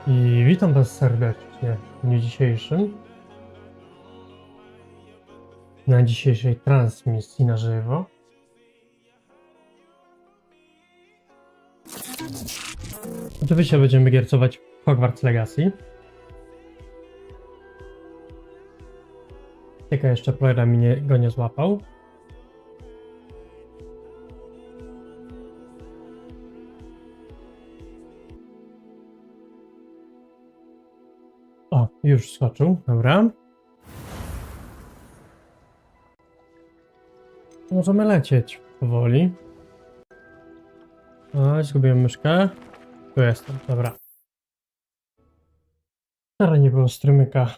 I witam Was serdecznie w dniu dzisiejszym. Na dzisiejszej transmisji na żywo. Oczywiście będziemy giercować Hogwarts Legacy. Tylko jeszcze Spojlery go nie złapał. O, już skoczył, dobra. Możemy lecieć powoli. O, zgubiłem myszkę. Tu jestem, dobra. Wczoraj nie było strymyka.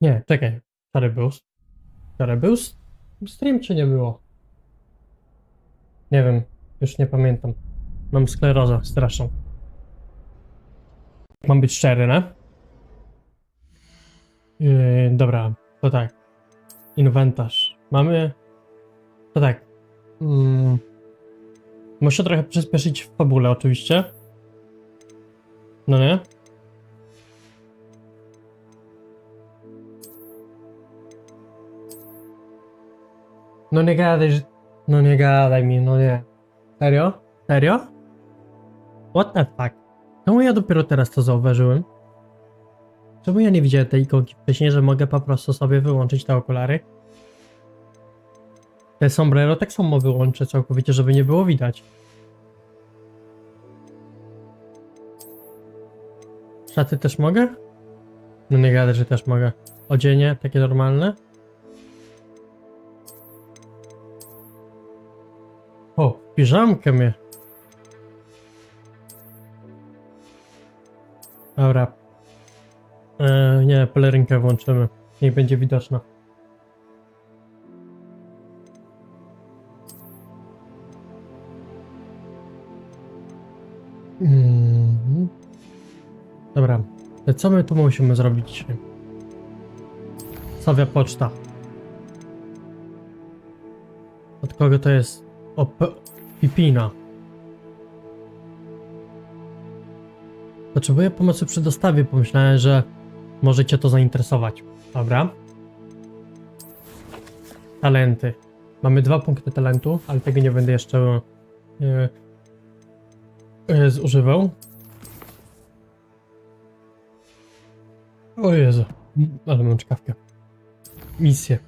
Nie, czekaj. Wczoraj był stream czy nie było? Nie wiem, już nie pamiętam. Mam sklerozę straszną. Mam być szczery, ne? Dobra, to tak. Inwentarz. Mamy... To tak. Muszę trochę przyspieszyć w fabule oczywiście. No nie? No nie gadaj, że... No nie gadaj mi, no nie. Serio? Serio? What the fuck? Czemu ja dopiero teraz to zauważyłem? Czemu ja nie widziałem tej ikonki wcześniej, że mogę po prostu sobie wyłączyć te okulary? Te sombrero tak samo wyłączę całkowicie, żeby nie było widać. Szaty też mogę? No nie gadaj, że też mogę. Odzienie takie normalne? O, piżamkę mnie. Dobra. Nie, pelerynkę włączymy. Niech będzie widoczna. Dobra. Co my tu musimy zrobić dzisiaj? Sowia poczta. Od kogo to jest? O, Pipina. Potrzebuję pomocy przy dostawie. Pomyślałem, że może cię to zainteresować. Dobra. Talenty. Mamy 2 punkty talentu, ale tego nie będę jeszcze zużywał. O Jezu, ale mam czkawkę. Misję.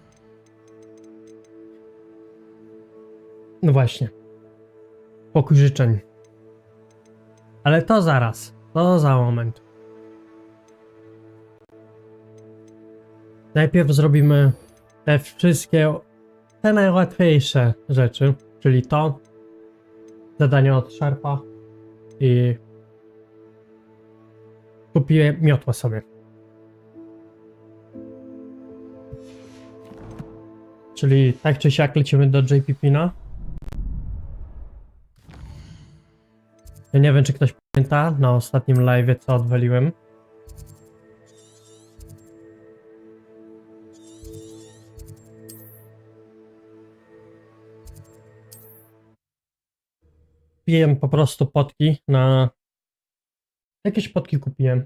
No właśnie. Pokój życzeń. Ale to zaraz. To za moment. Najpierw zrobimy te wszystkie, te najłatwiejsze rzeczy, czyli to, zadanie od szerpa i kupię miotłę sobie. Czyli tak czy siak lecimy do JPP-na. Ja nie wiem, czy ktoś pamięta na ostatnim live'ie, co odwaliłem. Kupiłem po prostu potki na... Jakieś potki kupiłem.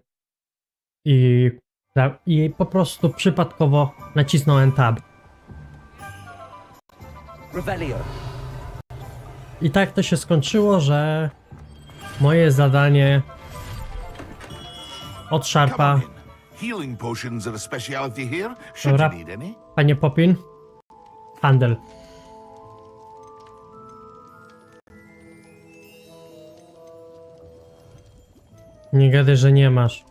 I po prostu przypadkowo nacisnąłem tab. I tak to się skończyło, że moje zadanie od szarpa. Dobra, panie Popin. Handel. Nie gadaj, że nie masz.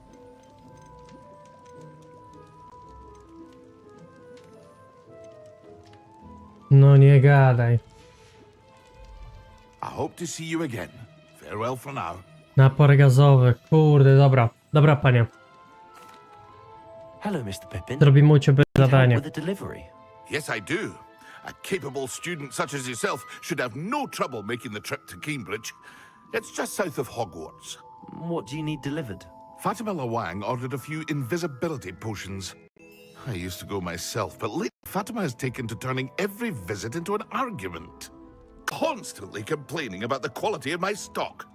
No nie gadaj. Napor gazowy, kurde, dobra. Dobra, panie. Hello, Mr. Pippin. Zrobimy u ciebie zadanie. With the delivery. Yes, I do. A capable student such as yourself should have no trouble making the trip to Cambridge. It's just south of Hogwarts. What do you need delivered? Fatima Lawang ordered a few invisibility potions. I used to go myself, but lately Fatima has taken to turning every visit into an argument. Constantly complaining about the quality of my stock.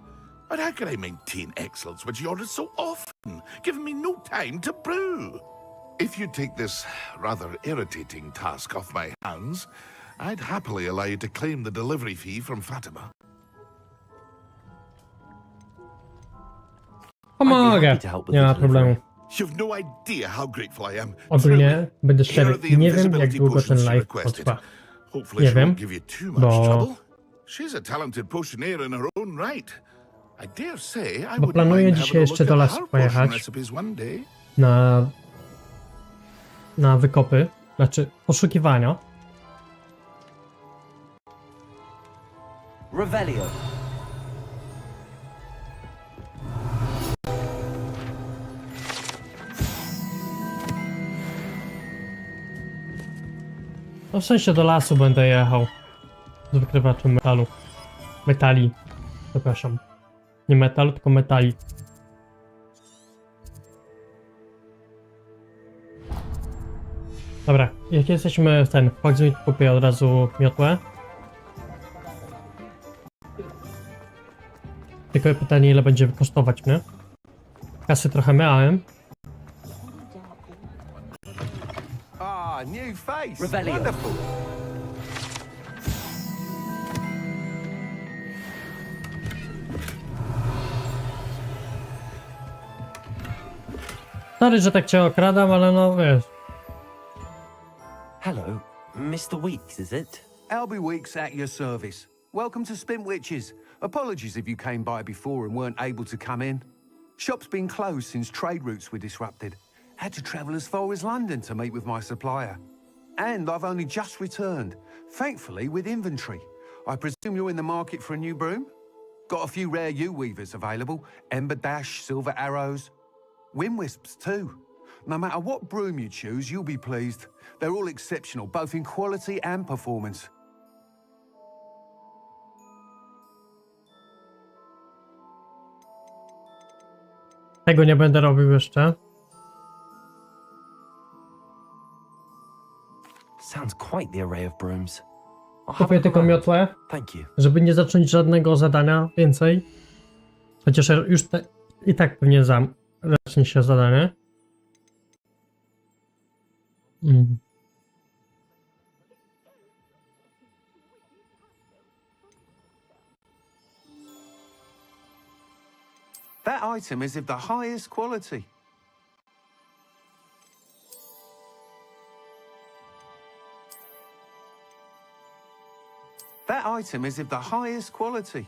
But how can I maintain excellence when she orders so often, giving me no time to brew? If you take this rather irritating task off my hands, I'd happily allow you to claim the delivery fee from Fatima. Pomogę. happy to help with Nie the ma delivery. problemu. You've no idea how grateful I am. Ogólnie będę Here are szczery. the Nie wiem, jak invisibility długo ten potions she live requested. potrwa. Hopefully Nie she wiem, won't give you too much bo- trouble. She's a talented potioneer in her own right. I dare say I Bo wouldn't planuję mind dzisiaj having a jeszcze look do at lasu her potion pojechać. recipes one day. Na wykopy, znaczy poszukiwania. Revelio. No w sensie do lasu będę jechał. Z wykrywaczem metalu. Metali. Przepraszam. Nie metalu, tylko metali. Dobra, jak jesteśmy w ten, w kupię od razu miotłę. Tylko pytanie, ile będzie kosztować mnie. Kasy trochę miałem. Ah, new face. Revelio. Wonderful. Sorry, że tak cię okradam, ale no wiesz. Hello, Mr. Weeks, is it? Albie Weeks at your service. Welcome to Spintwitches. Apologies if you came by before and weren't able to come in. Shop's been closed since trade routes were disrupted. Had to travel as far as London to meet with my supplier. And I've only just returned, thankfully with inventory. I presume you're in the market for a new broom? Got a few rare U-weavers available. Ember Dash, Silver Arrows. Wind Wisps too. No matter what broom you choose, you'll be pleased. They're all exceptional, both in quality and performance. Tego nie będę robił jeszcze. Sounds quite the array of brooms. I'll have a Kupię look tylko around. miotłę, Thank you. żeby nie zacząć żadnego zadania więcej. Chociaż już i tak pewnie zacznie się zadanie. That item is of the highest quality. That item is of the highest quality.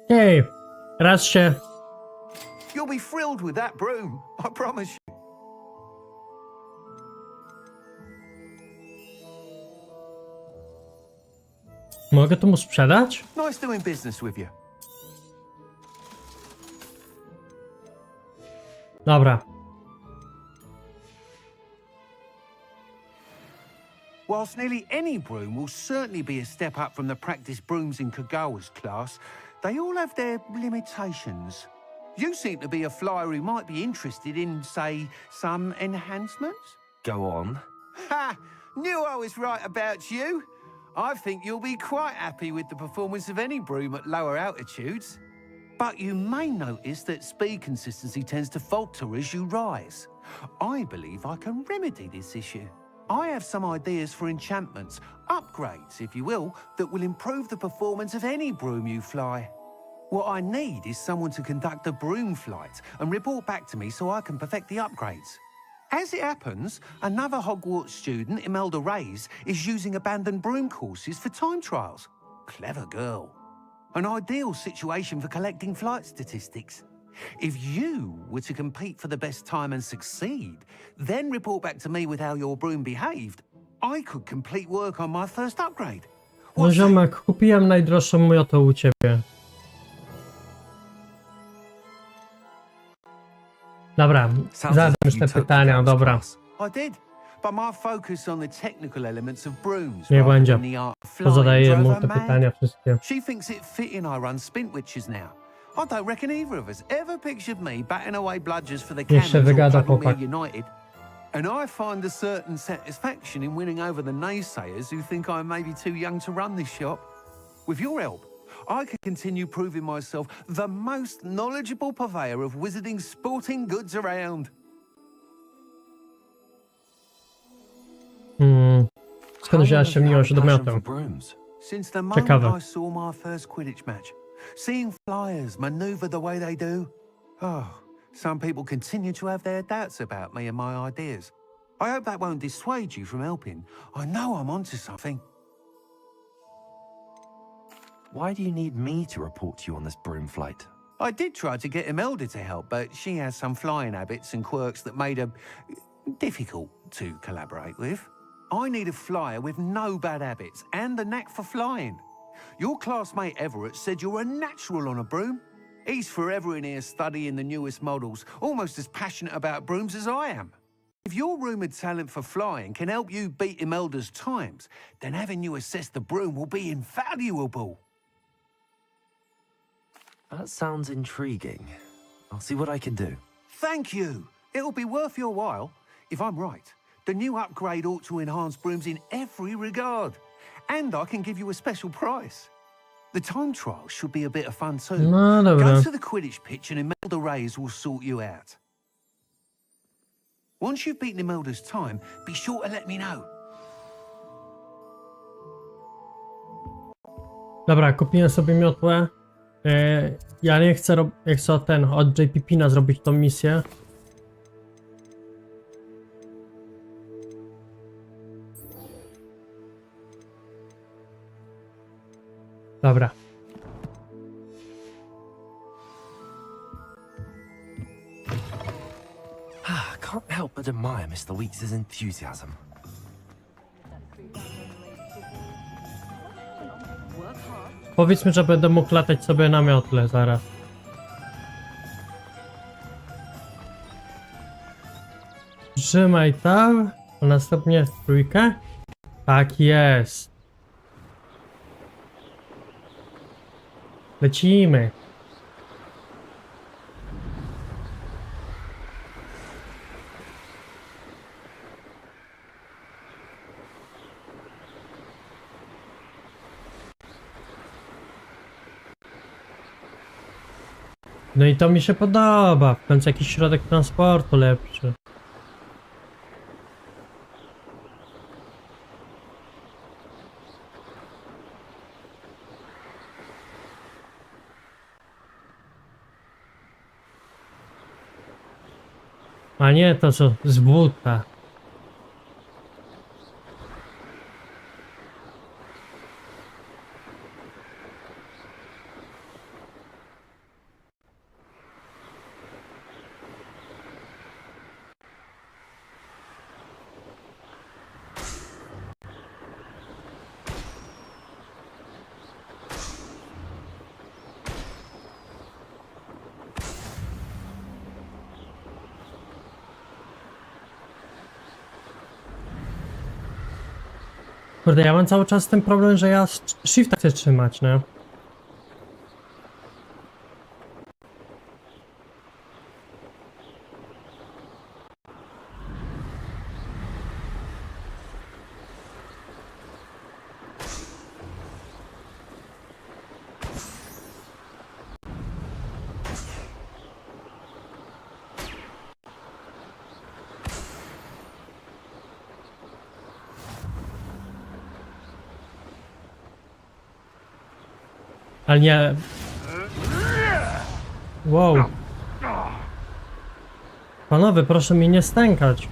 Ej, raz się... You'll be thrilled with that broom, I promise you. Mogę to mu sprzedać? Nice doing business with you. Dobra. Whilst nearly any broom will certainly be a step up from the practice brooms in Kagawa's class, they all have their limitations. You seem to be a flyer who might be interested in, say, some enhancements? Go on. Ha! Knew I was right about you. I think you'll be quite happy with the performance of any broom at lower altitudes. But you may notice that speed consistency tends to falter as you rise. I believe I can remedy this issue. I have some ideas for enchantments, upgrades, if you will, that will improve the performance of any broom you fly. What I need is someone to conduct a broom flight and report back to me so I can perfect the upgrades. As it happens, another Hogwarts student, Imelda Reyes, is using abandoned broom courses for time trials. Clever girl. An ideal situation for collecting flight statistics. If you were to compete for the best time and succeed, then report back to me with how your broom behaved, I could complete work on my first upgrade. No What's ziomek, kupiłem najdroższą miotę u ciebie. Dobra, zadam już te pytania, dobra. I did, but my focus on the technical elements of brooms Niech rather będzie. than the art of To flying zadaję drove mu her te mad. pytania wszystkie. She thinks it fitting I run Spintwitches now. I don't reckon either of us ever pictured me batting away bludgers for the Niech się Cannons or wygada, Puddlemere chłopak. United. And I find a certain satisfaction in winning over the naysayers who think I'm maybe too young to run this shop. With your help, I can continue proving myself the most knowledgeable purveyor of wizarding sporting goods around. Skąd wzięła się miłość do Passion for mioteł? brooms. Since the moment Ciekawe. I saw my first Quidditch match, seeing flyers maneuver the way they do, some people continue to have their doubts about me and my ideas. I hope that won't dissuade you from helping. I know I'm onto something. Why do you need me to report to you on this broom flight? I did try to get Imelda to help, but she has some flying habits and quirks that made her difficult to collaborate with. I need a flyer with no bad habits and the knack for flying. Your classmate Everett said you're a natural on a broom. He's forever in here studying the newest models, almost as passionate about brooms as I am. If your rumoured talent for flying can help you beat Imelda's times, then having you assess the broom will be invaluable. That sounds intriguing. I'll see what I can do. Thank you. It'll be worth your while. If I'm right, the new upgrade ought to enhance brooms in every regard. And I can give you a special price. The time trial should be a bit of fun too. No dobra. Go to the Quidditch pitch and Imelda Reyes will sort you out. Once you've beaten Imelda's time, be sure to let me know. Dobra, kupiłem sobie miotłę. Ja nie chcę od JP Pina zrobić tą misję. Dobra. I can't help but admire Mr. Weeks' enthusiasm. Powiedzmy, że będę mógł latać sobie na miotle zaraz. Trzymaj tam, a następnie w trójkę. Tak jest. Lecimy. No i to mi się podoba. W końcu jakiś środek transportu lepszy. A nie to co z buta. Kurde, ja mam cały czas ten problem, że ja shifta chcę trzymać, nie? Ale nie... Wow. Panowie, proszę mi nie stękać.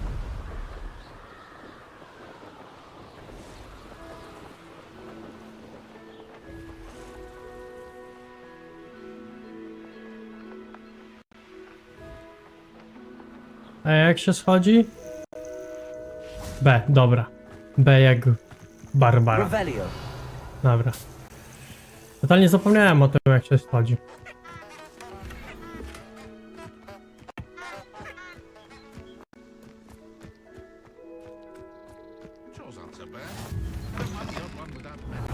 A jak się schodzi? B, dobra. B jak Barbara. Revelio. Dobra. Totalnie zapomniałem o tym, jak się schodzi. Sure not so bad. Don't mind the odd one without many.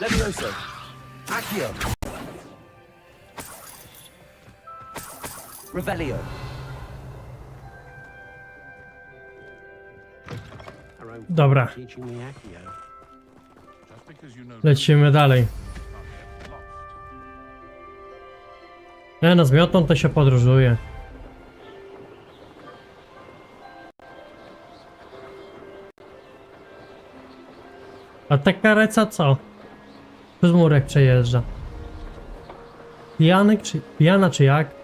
Levioso. Accio. Revelio. Dobra. Lecimy dalej. Nie, no z miotą to się podróżuje. A ta kareca co? Przez murek przejeżdża. Pijana czy jak?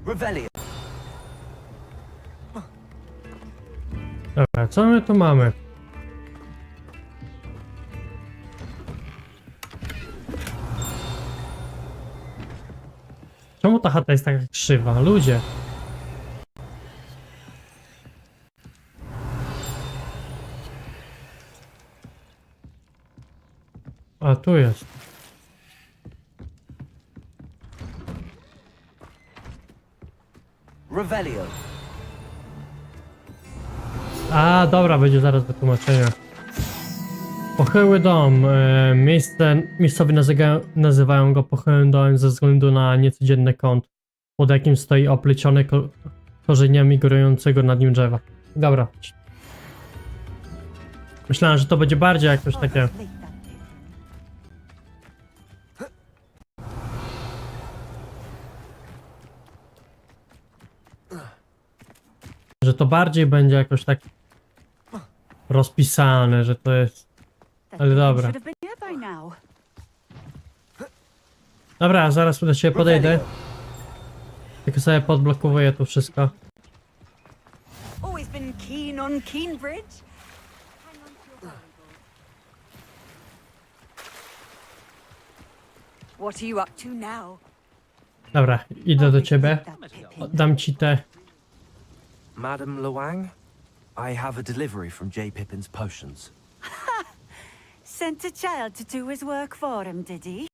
Revelio. Dobra, co my tu mamy? Czemu ta chata jest taka krzywa? Ludzie. A tu jest. Revelio. A, dobra, będzie zaraz do tłumaczenia. Pochyły dom. Miejscowi nazywają go pochyłym domem ze względu na niecodzienny kąt, pod jakim stoi opleciony korzeniami górującego nad nim drzewa. Dobra. Myślałem, że to będzie bardziej jakoś takie... Że to bardziej będzie jakoś tak rozpisane, że to jest... Ale dobra. Dobra, zaraz do ciebie podejdę. Tylko sobie podblokowuję tu wszystko. Always been keen on Keenbridge. What are you up to now? Dobra, idę do ciebie. Dam ci te... Madam Luang, I have a delivery from J. Pippin's potions. Sent a child to do his work for him, did he?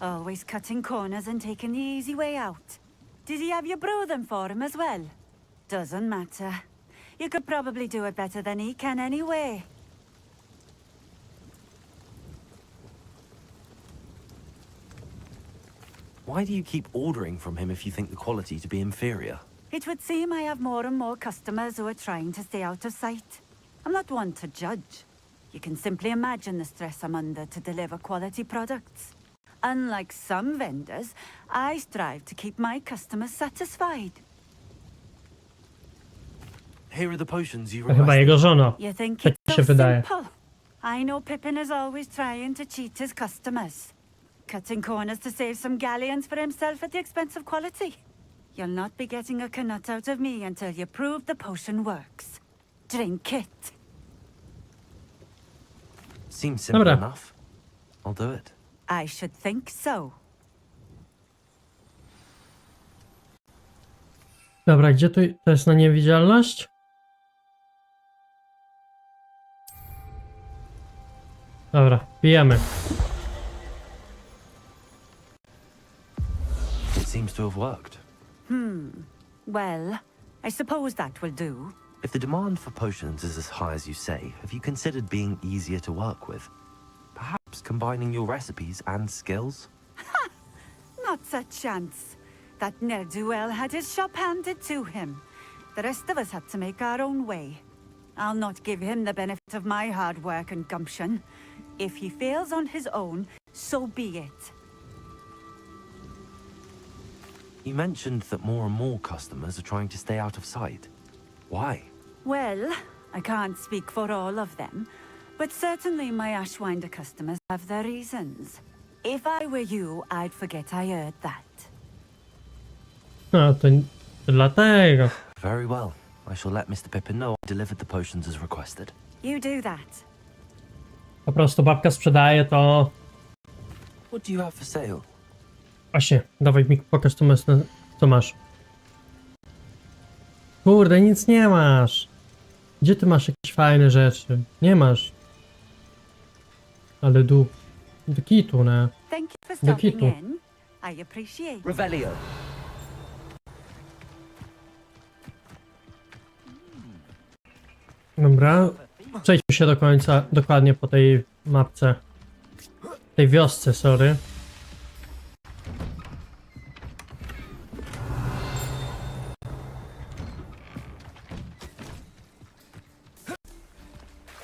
Always cutting corners and taking the easy way out. Did he have you brew them for him as well? Doesn't matter. You could probably do it better than he can anyway. Why do you keep ordering from him if you think the quality to be inferior? It would seem I have more and more customers who are trying to stay out of sight. I'm not one to judge. You can simply imagine the stress I'm under to deliver quality products. Unlike some vendors, I strive to keep my customers satisfied. Here are the potions you To chyba requested. jego żona. You think Tak it's mi so się wydaje. simple? I know Pippin is always trying to cheat his customers. Cutting corners to save some galleons for himself at the expense of quality. You'll not be getting a canut out of me until you prove the potion works. Drink it. Seems simple Dobra. enough. I'll do it. I should think so. Dobra, gdzie tu... To jest na niewidzialność? Dobra, pijemy. It seems to have worked. Well, I suppose that will do. If the demand for potions is as high as you say, have you considered being easier to work with? Perhaps combining your recipes and skills? Not a chance. That ne'er-do-well had his shop handed to him. The rest of us had to make our own way. I'll not give him the benefit of my hard work and gumption. If he fails on his own, so be it. You mentioned that more and more customers are trying to stay out of sight. Why? Well, I can't speak for all of them, but certainly my Ashwinder customers have their reasons. If I were you, I'd forget I heard that. No, to dlatego. Very well. I shall let Mr. Pippin know I delivered the potions as requested. You do that. Po prostu babka sprzedaje to... What do you have for sale? Właśnie, dawaj mi pokaż co masz. Kurde, nic nie masz. Gdzie ty masz jakieś fajne rzeczy? Nie masz. Ale do kitu, ne? Thank you for Do stopping kitu. in. I appreciate. Revelio. Dobra. Przejdźmy się do końca, dokładnie po tej mapce. Tej wiosce, sorry.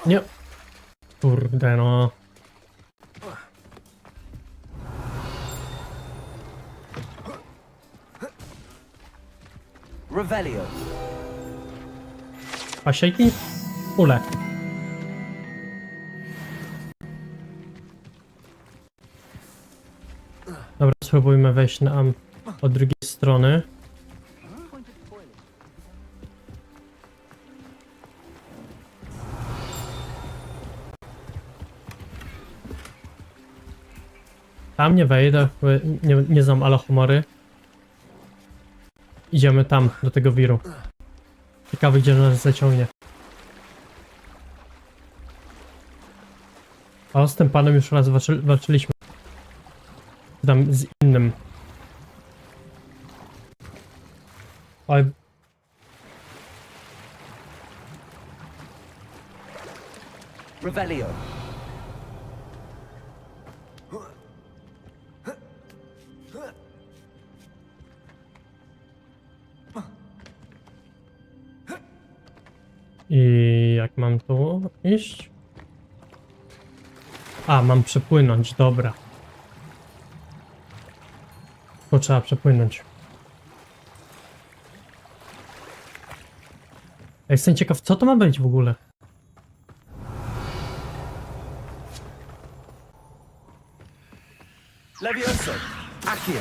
Nie. Kurde no. Revelio. Pasieki? Ule. Dobra, spróbujmy wejść nam od drugiej strony. Tam nie wejdę, bo nie znam Alachomory. Idziemy tam, do tego wiru. Ciekawy, gdzie nas zaciągnie. O, z tym panem już raz walczyliśmy. Tam z innym. Oj. Revelio. I jak mam tu iść? A, mam przepłynąć, dobra. To trzeba przepłynąć. Jestem ciekaw, co to ma być w ogóle? Levioso. Accio.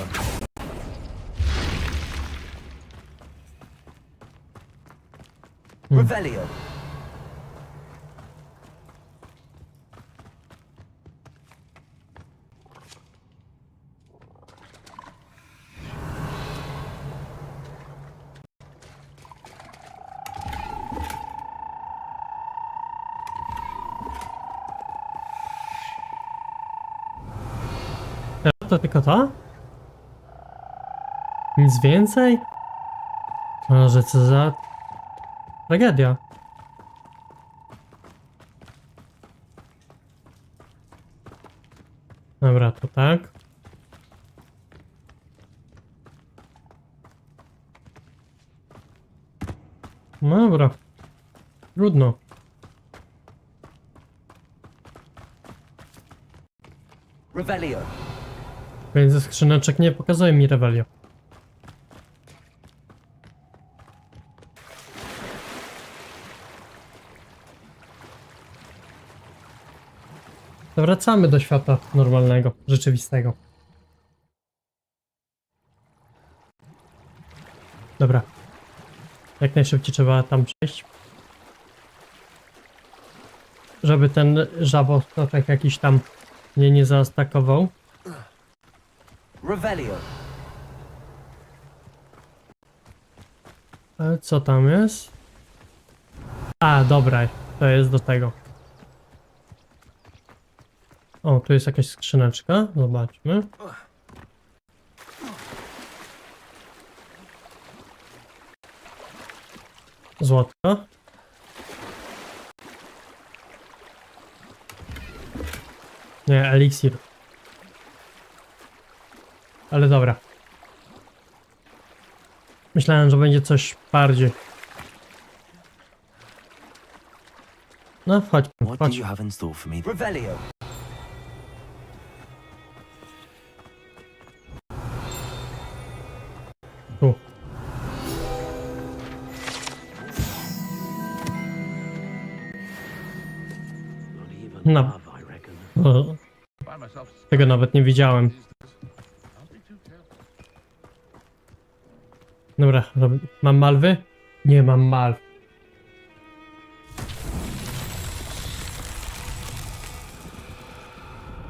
Revelio. To tylko to? Nic więcej? Może co za... tragedia. Dobra, to tak. No dobra. Trudno. Revelio. Więc ze skrzyneczek nie pokazuje mi Revelio. To wracamy do świata normalnego, rzeczywistego. Dobra. Jak najszybciej trzeba tam przejść. Żeby ten żabostoczek jakiś tam mnie nie zaatakował. Revelio. Co tam jest? A, dobra, to jest do tego. O, tu jest jakaś skrzyneczka, zobaczmy. Złotko. Nie, eliksir. Ale dobra. Myślałem, że będzie coś bardziej. No, chodź, What do chodź. you have in store for me? Revelio. Tu. No. O, tego nawet nie widziałem. Dobra, mam malwy? Nie mam malw.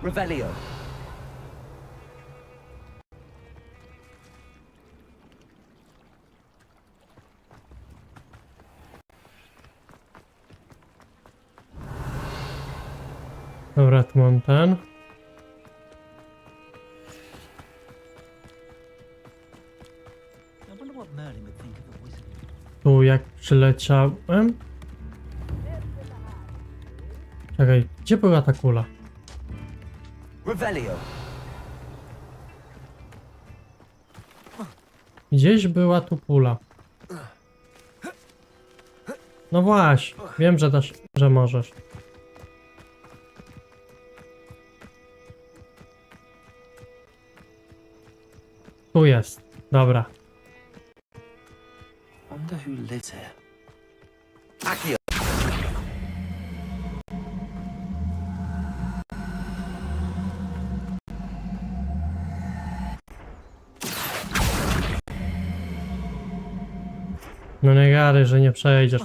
Revelio. Dobra, tu mam ten. Tu jak przyleciałem. Czekaj, gdzie była ta kula? Revelio. Gdzieś była tu kula. No właśnie, wiem, że dasz, że możesz. Tu jest, dobra. Wonder who lives here. Accio. No nie gadaj, że nie przejdziesz.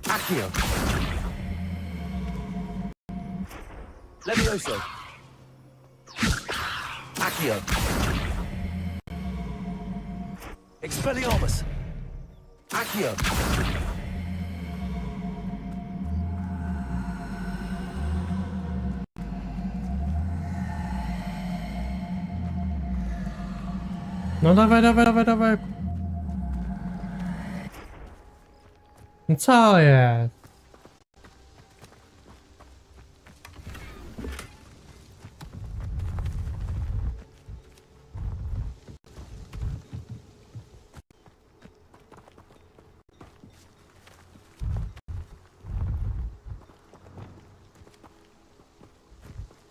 Accio. Levioso. Accio. Expelliarmus. Accio. No dawaj, dawaj, dawaj, dawaj. No co jest?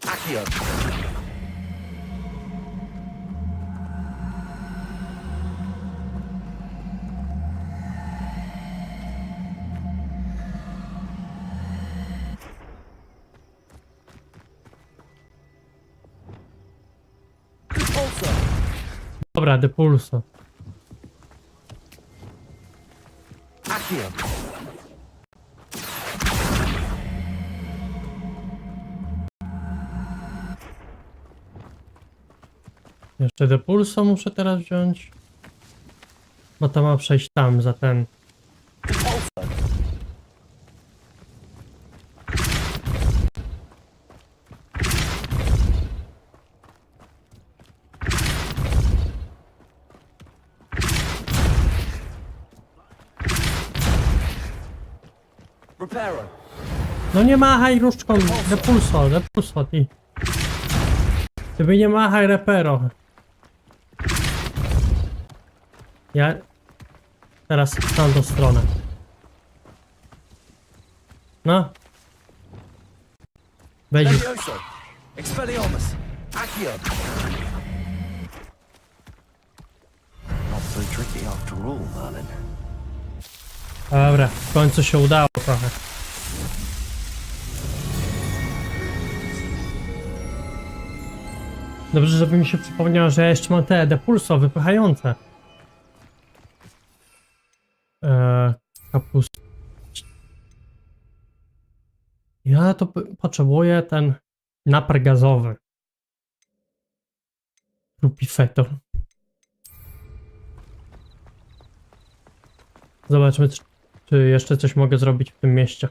Accio. Repulso. Dobra, depulso. Accio. Jeszcze depulso muszę teraz wziąć. Bo to ma przejść tam, za ten. Repulso. Reparo. No nie machaj różdżką, depulso, depulso, ty. Ty nie machaj repero. Ja... Teraz w tamtą stronę. No. Wejdź. Levioso. Expelliarmus. Accio. Not so tricky after all, Merlin. Dobra, w końcu się udało trochę. Dobrze, żeby mi się przypomniało, że ja jeszcze mam te depulso wypychające. Kapust. Ja to potrzebuję ten napar gazowy. Rupifetor. Zobaczmy, czy jeszcze coś mogę zrobić w tym mieście.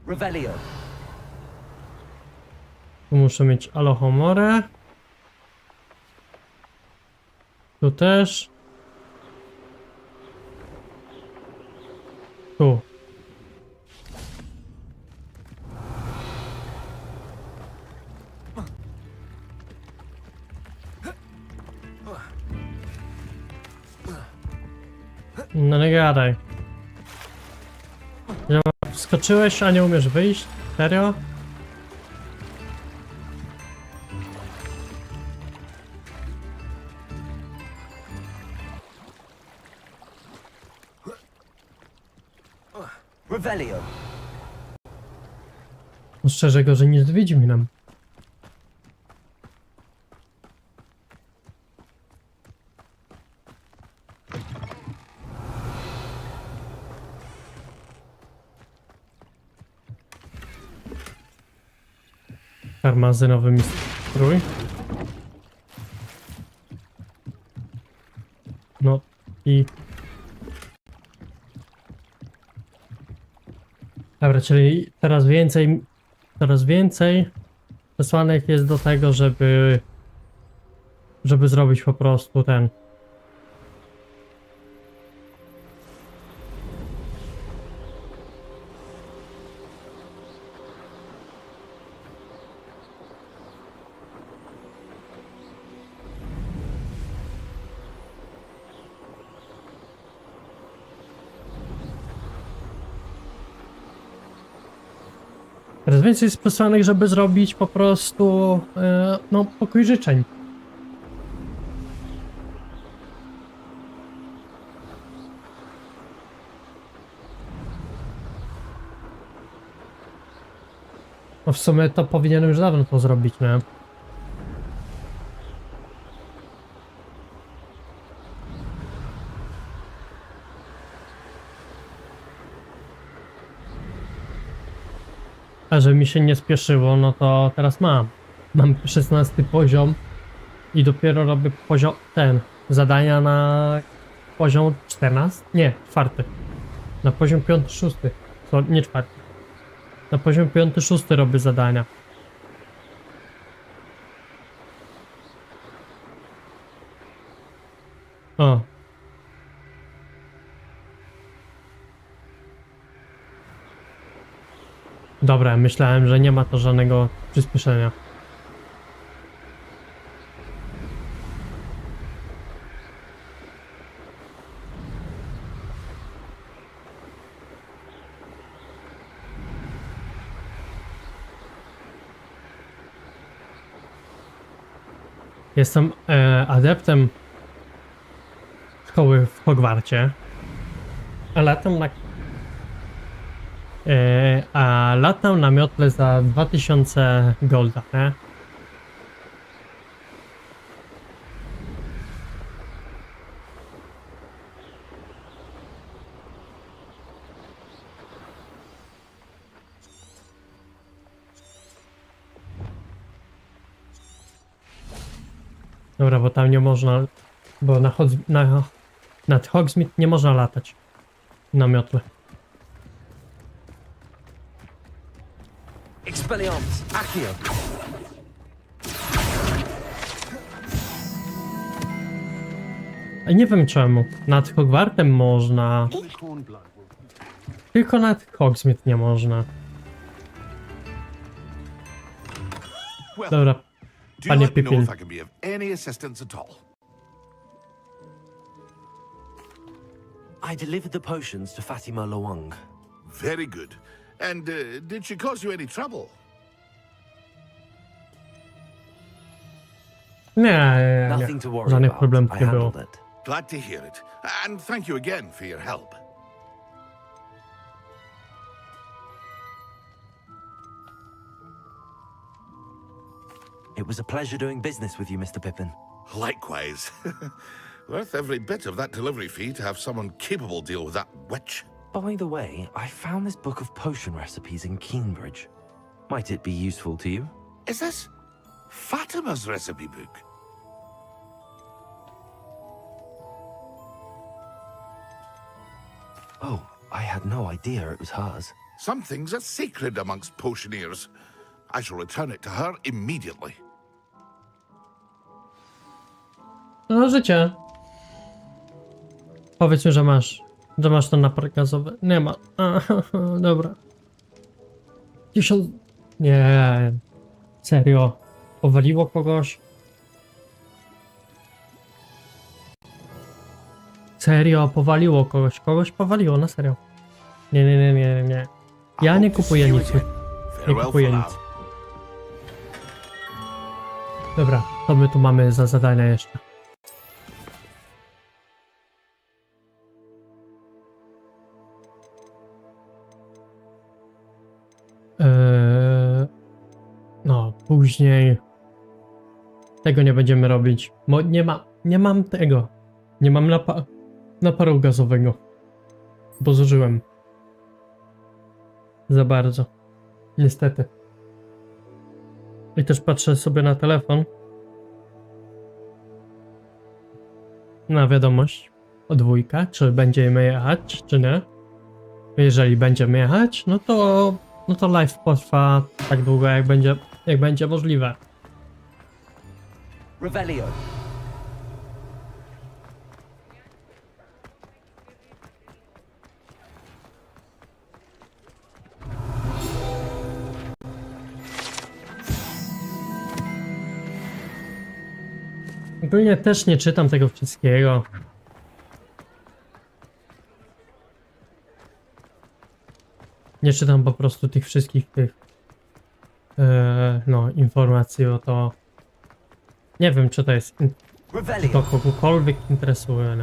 Revelio. Tu muszę mieć alohomorę. Tu też. Tu. No nie gadaj. Wskoczyłeś, a nie umiesz wyjść? Serio? Revelio. No szczerze, gorzej niż z Wiedźminem. Karmazynowy strój. No i... Dobra, czyli coraz więcej przesłanek jest do tego, żeby zrobić po prostu ten... Coraz więcej jest przesłanek, żeby zrobić po prostu no, pokój życzeń. No w sumie to powinienem już dawno to zrobić, nie? A że mi się nie spieszyło, no to teraz mam 16 poziom i dopiero robię poziom zadania na poziom 14? Nie, 4. Na poziom 5-6. To nie 4. Na poziom 5-6 robię zadania. O. Dobra, myślałem, że nie ma to żadnego przyspieszenia. Jestem adeptem szkoły w Hogwarcie, a latam na miotle za 2000 golda, nie? Dobra, bo tam nie można, bo nad Hogsmeade nie można latać na miotle. Expelliarmus, Accio. A nie wiem czemu. Nad Hogwartem można. Tylko nad Hogsmeade nie można. Dobra, Do you panie let me know Pippin. if I can be of any assistance at all? I delivered the potions to Fatima Lawang. Very good. And did she cause you any trouble? Nie. Nothing to worry Żadnych about. problemów I nie było. handled it. Glad to hear it. And thank you again for your help. It was a pleasure doing business with you, Mr. Pippin. Likewise. Worth every bit of that delivery fee to have someone capable deal with that witch. By the way, I found this book of potion recipes in Cambridge. Might it be useful to you? Is this Fatima's recipe book? Oh, I had no idea it was hers. Some things are sacred amongst potioneers. I shall return it to her immediately. No życie. Powiedz mi, że masz ten napar gazowy. Nie ma. Dobra. 1000... Nie. Serio. Powaliło kogoś. Serio, powaliło kogoś. Kogoś powaliło, na serio. Nie. Ja nie kupuję nic. Nie kupuję nic. Dobra, to my tu mamy za zadania jeszcze. No, później tego nie będziemy robić, bo nie mam tego. Nie mam naparu gazowego, bo zużyłem za bardzo. Niestety. I też patrzę sobie na telefon. Na wiadomość o dwójka, czy będziemy jechać, czy nie. Jeżeli będziemy jechać, no to live potrwa tak długo, jak będzie możliwe. Revelio. Ogólnie też nie czytam tego wszystkiego. Nie czytam po prostu tych wszystkich no, informacji o to. Nie wiem, czy to jest, czy to Revelio. kogokolwiek interesuje,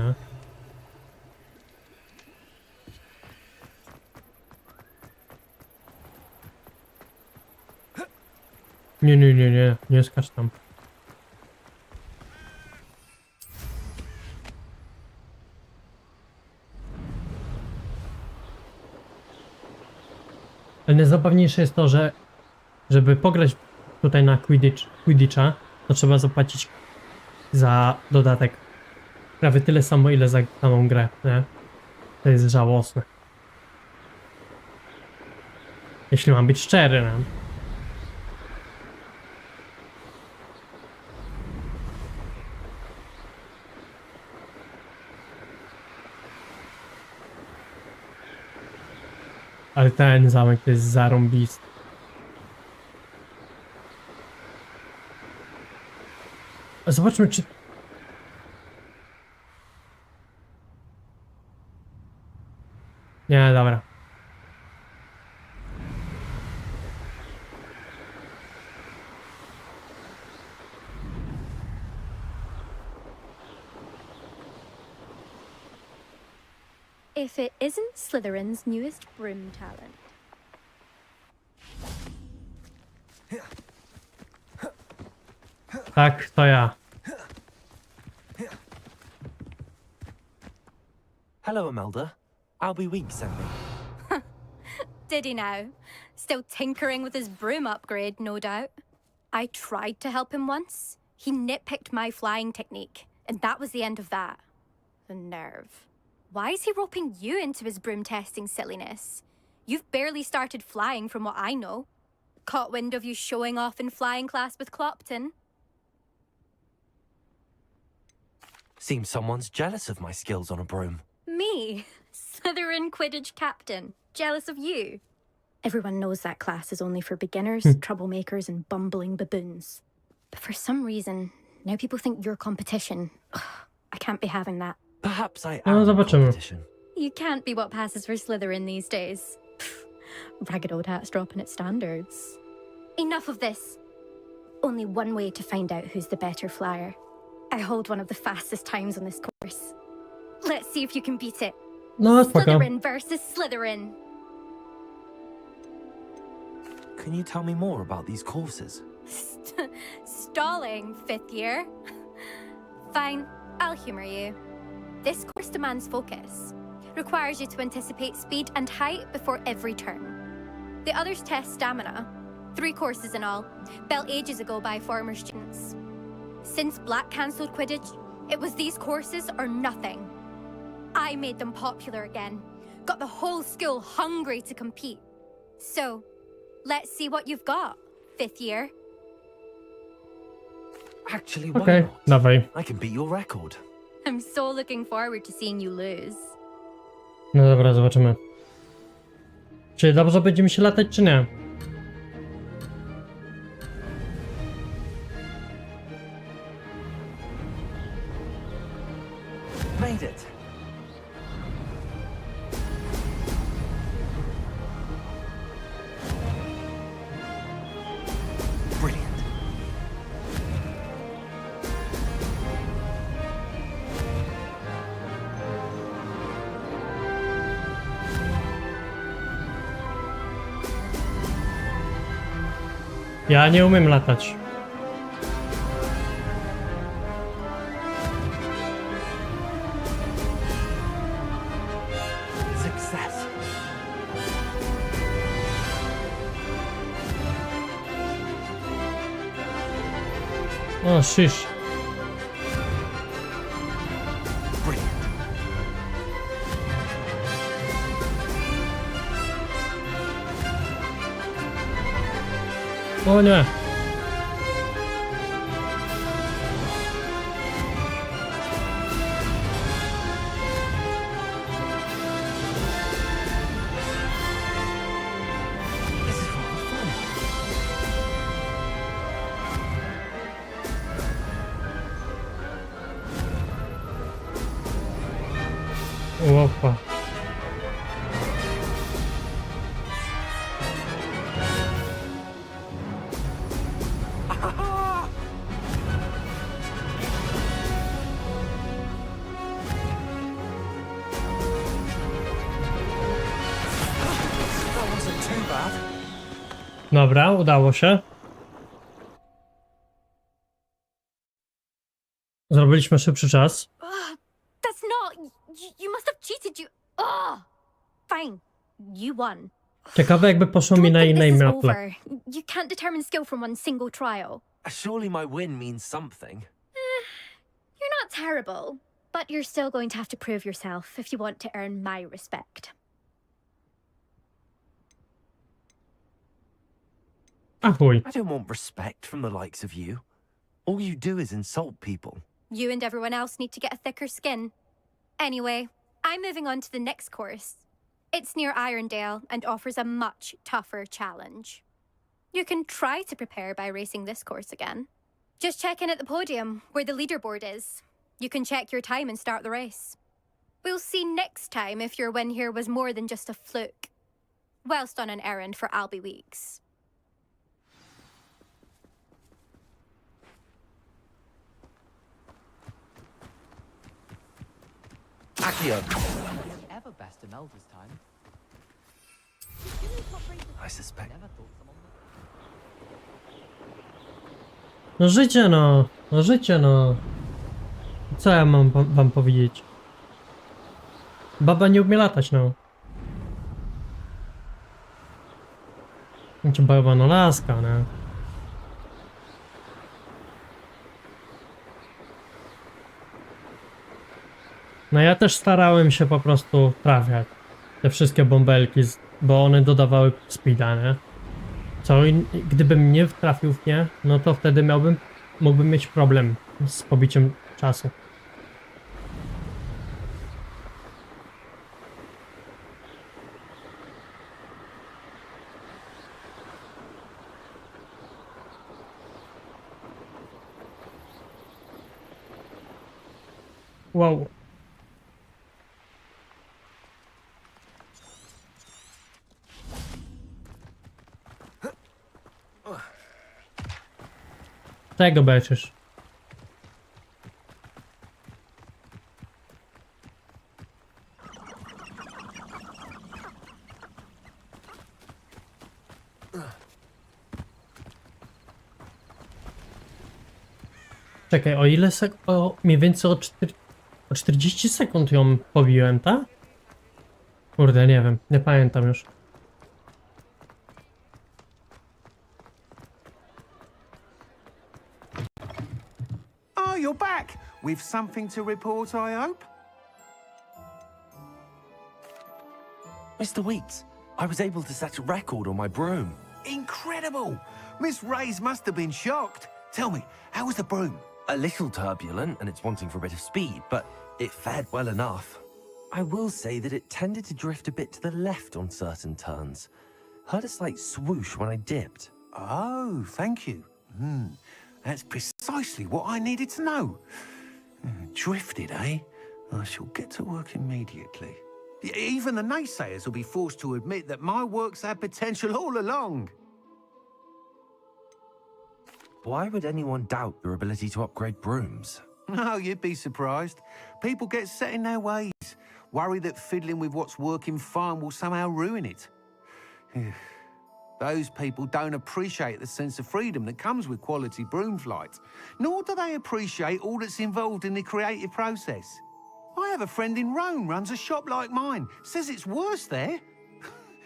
nie? Nie skacz tam. Ale najzabawniejsze jest to, że żeby pograć tutaj na Quidditcha, to trzeba zapłacić za dodatek prawie tyle samo, ile za samą grę, nie? To jest żałosne. Jeśli mam być szczery, nie? Ale ten zamek to jest zarąbisty. Zobaczmy, czy... Nie, dobra. If it isn't Slytherin's newest broom talent. Tak, to ja. Hello, Imelda. Albie Week sent me. Did he now? Still tinkering with his broom upgrade, no doubt. I tried to help him once. He nitpicked my flying technique, and that was the end of that. The nerve. Why is he roping you into his broom testing silliness? You've barely started flying from what I know. Caught wind of you showing off in flying class with Clopton. Seems someone's jealous of my skills on a broom. Me, Slytherin Quidditch captain, jealous of you. Everyone knows that class is only for beginners, troublemakers, and bumbling baboons. But for some reason, now people think you're competition. Ugh, I can't be having that. Perhaps I No, am zobaczymy. competition. You can't be what passes for Slytherin these days. Pff, ragged old hat's dropping its standards. Enough of this. Only one way to find out who's the better flyer. I hold one of the fastest times on this course. Let's see if you can beat it. No, spoko. Slytherin versus Slytherin. Can you tell me more about these courses? Stalling, fifth year. Fine, I'll humor you. This course demands focus. Requires you to anticipate speed and height before every turn. The others test stamina. 3 courses in all, built ages ago by former students. Since Black cancelled Quidditch, it was these courses or nothing. I made them popular again. Got the whole school hungry to compete. So, let's see what you've got, fifth year. Actually, why Okej, not? dawaj. I can beat your record. I'm so looking forward to seeing you lose. No dobra, zobaczymy. Czy dobrze będzie mi się latać, czy nie? Made it. Brilliant. Ja nie umiem latać. Success. O, szysz. Brilliant. O nie. This is rather fun. Opa. That wasn't too bad. Dobra, udało się. Zrobiliśmy szybszy czas. That's not. You must have cheated. Fine. You won. Ciekawe jakby poszło mi Don't na think innej this is maple. over. You can't determine skill from one single trial. Surely my win means something. You're not terrible, but you're still going to have to prove yourself if you want to earn my respect. A chuj. I don't want respect from the likes of you. All you do is insult people. You and everyone else need to get a thicker skin. Anyway, I'm moving on to the next course. It's near Irondale and offers a much tougher challenge. You can try to prepare by racing this course again. Just check in at the podium, where the leaderboard is. You can check your time and start the race. We'll see next time if your win here was more than just a fluke. Whilst on an errand for Albie Weeks. Accio. Ever best Imelda's time. I suspect. Never thought someone would. No życie no. No życie no. Co ja mam wam powiedzieć? Baba nie umie latać no. Znaczy baba no laska, nie? No ja też starałem się po prostu trafiać te wszystkie bąbelki, bo one dodawały speeda, nie? Gdybym nie trafił w nie, no to wtedy mógłbym mieć problem z pobiciem czasu. Wow. Czego beczysz? Czekaj, o ile mniej więcej o 40 sekund ją pobiłem, tak? Kurde, nie wiem, nie pamiętam już. Oh, you're back. With something to report, I hope? Mr. Weeks, I was able to set a record on my broom. Incredible! Miss Ray's must have been shocked. Tell me, how was the broom? A little turbulent and it's wanting for a bit of speed, but it fared well enough. I will say that it tended to drift a bit to the left on certain turns. Heard a slight swoosh when I dipped. Oh, thank you. That's precisely what I needed to know. Drifted, eh? I shall get to work immediately. Even the naysayers will be forced to admit that my work's had potential all along. Why would anyone doubt your ability to upgrade brooms? Oh, you'd be surprised. People get set in their ways, worry that fiddling with what's working fine will somehow ruin it. Those people don't appreciate the sense of freedom that comes with quality broom flight, nor do they appreciate all that's involved in the creative process. I have a friend in Rome runs a shop like mine, says it's worse there.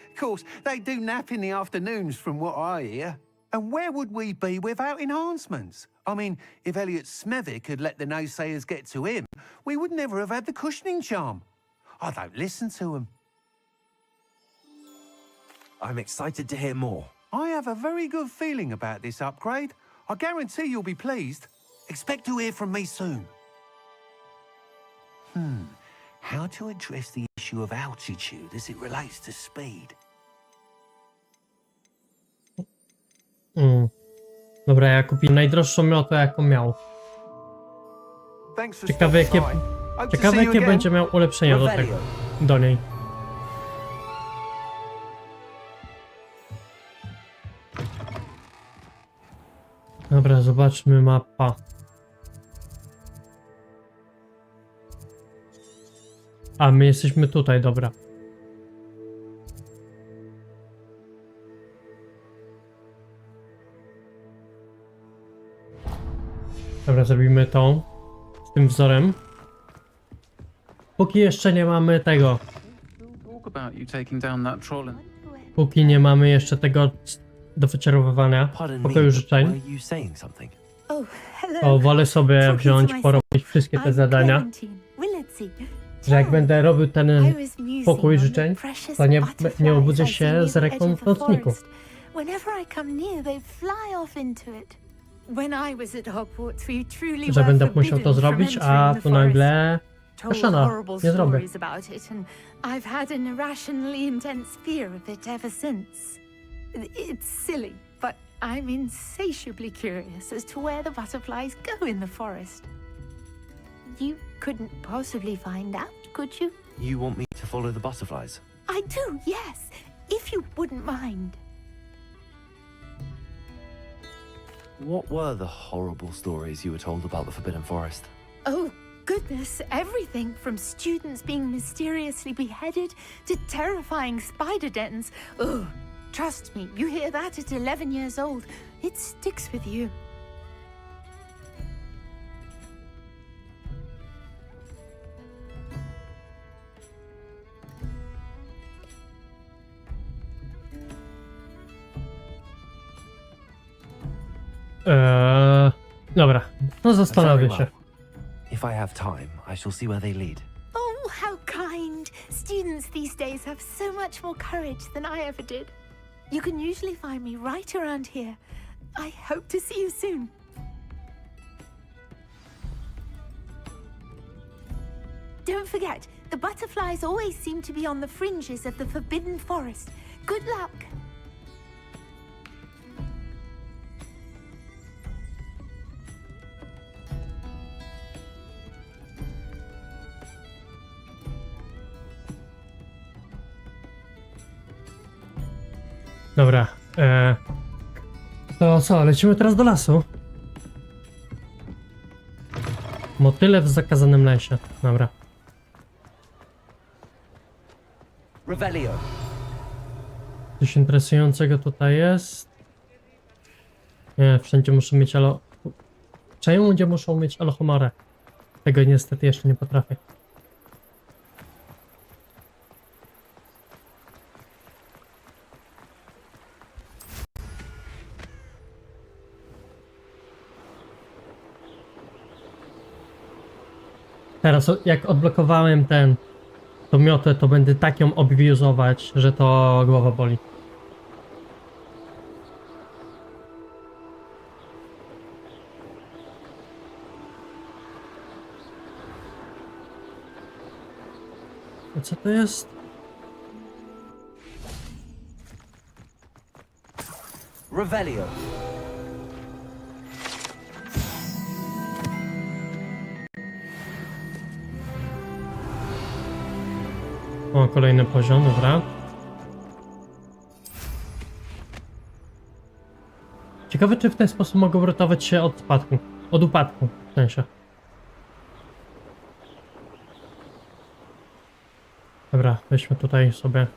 Of course, they do nap in the afternoons from what I hear. And where would we be without enhancements? I mean, if Elliot Smethwick had let the naysayers get to him, we would never have had the cushioning charm. I don't listen to them. I'm excited to hear more. I have a very good feeling about this upgrade. I guarantee you'll be pleased. Expect to hear from me soon. How to address the issue of altitude as it relates to speed? Dobra, ja kupię najdroższą miotę, jaką miał. Thanks for Ciekawe, stopping jakie, by. Hope to ciekawe, see you jakie again. będzie miał ulepszenie do tego, do niej. Dobra, zobaczmy mapa. A, my jesteśmy tutaj, dobra. Dobra, zrobimy tą z tym wzorem. Póki jeszcze nie mamy tego. Talk about you taking down that troll and Póki nie mamy jeszcze tego do wyczarowywania Pardon me, pokoju but życzeń, were you saying something? Oh, hello. to wolę sobie wziąć, porobić wszystkie te zadania, że jak będę robił ten pokój życzeń, to nie obudzę się z ręką w nocniku. Że będę musiał to zrobić, a tu nagle Kaszana, nie zrobię. I've had an irrationally intense fear of it ever since. It's silly, but I'm insatiably curious as to where the butterflies go in the forest. You couldn't possibly find out, could you? You want me to follow the butterflies? I do, yes, if you wouldn't mind. What were the horrible stories you were told about the Forbidden Forest? Oh, goodness, everything from students being mysteriously beheaded to terrifying spider dens. Ugh, trust me, you hear that at 11 years old, it sticks with you. Dobra, no zastanowię Very się. well. If I have time, I shall see where they lead. Oh, how kind! Students these days have so much more courage than I ever did. You can usually find me right around here. I hope to see you soon. Don't forget, the butterflies always seem to be on the fringes of the Forbidden Forest. Good luck! Dobra, to co, lecimy teraz do lasu? Motyle w zakazanym lesie, dobra. Revelio. Coś interesującego tutaj jest. Nie, wszędzie muszą mieć Czemu ludzie muszą mieć alohomorę? Tego niestety jeszcze nie potrafię. Teraz jak odblokowałem tą miotę, to będę tak ją abuzować, że to głowa boli. A co to jest? Revelio. O, kolejny poziom, dobra. Ciekawe, czy w ten sposób mogą ratować się od spadku. Od upadku, w sensie. Dobra, weźmy tutaj sobie.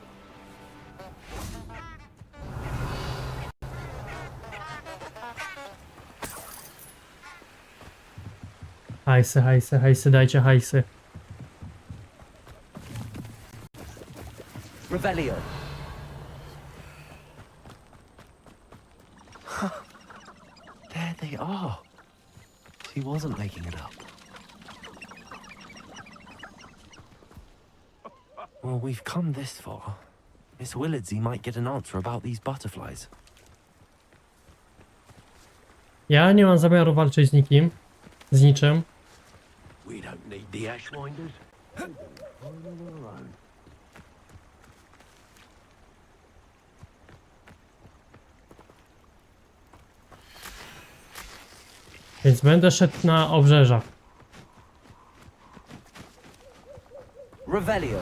Hajsy, hajsy, hajsy, dajcie hajsy. Revelio. There they are. She wasn't making it up. Well, we've come this far. Miss Willardsey might get an answer about these butterflies. Ja nie mam zamiaru walczyć z nikim. Z niczym. We don't need the Ashwinders. Więc będę szedł na obrzeża. Revelio.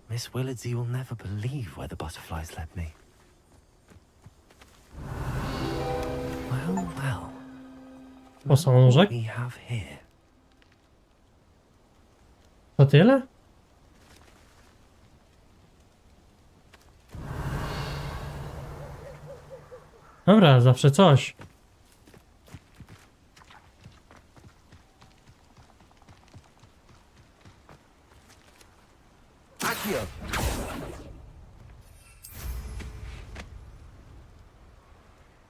Miss Willardsey will never believe where the butterflies led me. Well, well. Posążek? What we have here. To tyle? Dobra, zawsze coś. Accio.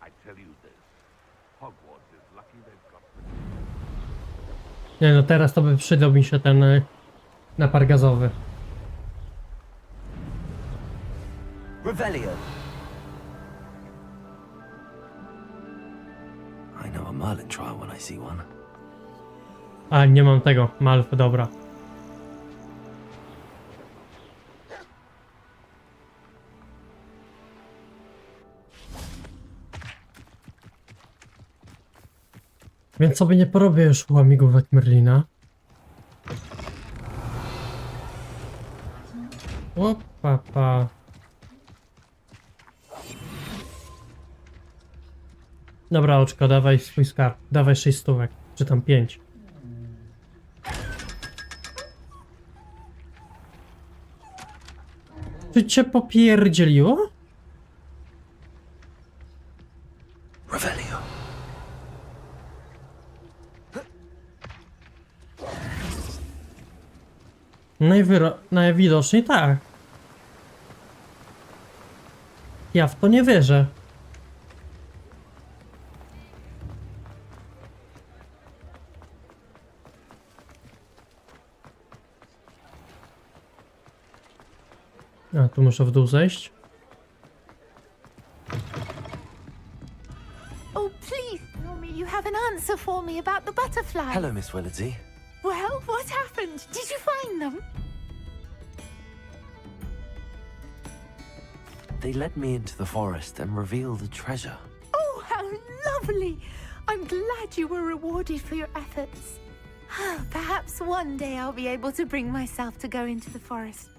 I tell you this. Hogwarts is lucky they've got... Nie no, teraz to by przydał mi się ten napar gazowy. Revelio. I know a Merlin trial when I see one. A, nie mam tego. Malfy, dobra. Więc sobie nie porobię już łamigłówek Merlina. O, papa. Dobra, oczko, dawaj swój skarb. Dawaj 6 stówek. Czy tam 5. Czy cię popierdzieliło? Revelio. Najwidoczniej tak. Ja w to nie wierzę. A, tu muszę w dół zejść. Oh, please tell me you have an answer for me about the butterflies. Hello, Miss Willardsey. Well, what happened? Did you find them? They led me into the forest and revealed a treasure. Oh, how lovely! I'm glad you were rewarded for your efforts. Perhaps one day I'll be able to bring myself to go into the forest.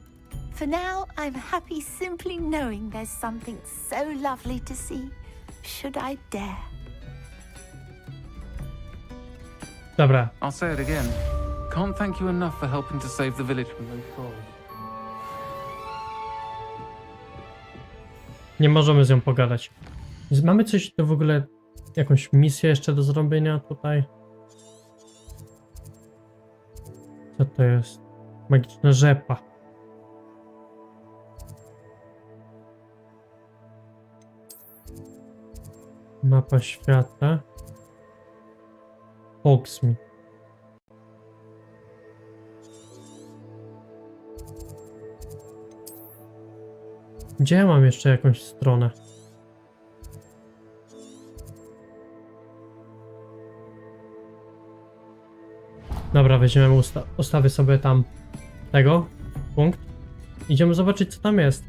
For now, I'm happy simply knowing there's something so lovely to see, should I dare. Dobra. I'll say it again. Can't thank you enough for helping to save the village from those trolls. Nie możemy z nią pogadać. Mamy coś w ogóle, jakąś misję jeszcze do zrobienia tutaj? Co to jest? Magiczna rzepa. Mapa świata. Hogsmeade. Gdzie ja mam jeszcze jakąś stronę? Dobra, weźmiemy ustawię sobie tam tego punkt. Idziemy zobaczyć, co tam jest.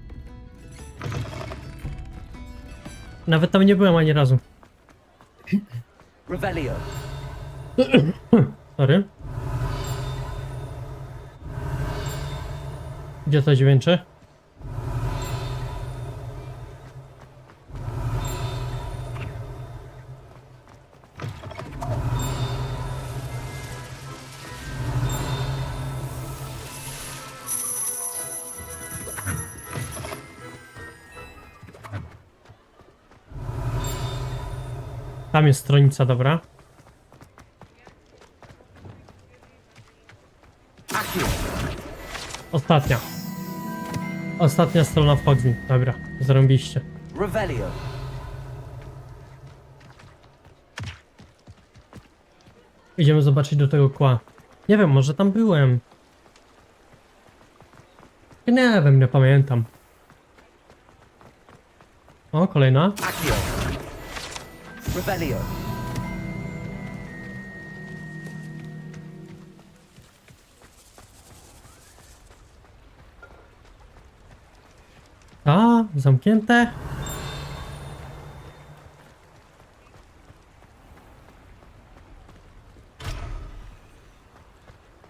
Nawet tam nie byłem ani razu. Revelio. Sorry. Gdzie to dźwięczy? Tam jest stronica, dobra. Ostatnia. Ostatnia strona wchodzi. Dobra, zarąbiście. Revelio. Idziemy zobaczyć do tego kła. Nie wiem, może tam byłem. Nie wiem, nie pamiętam. O, kolejna. Accio. Revelio. A, zamknięte.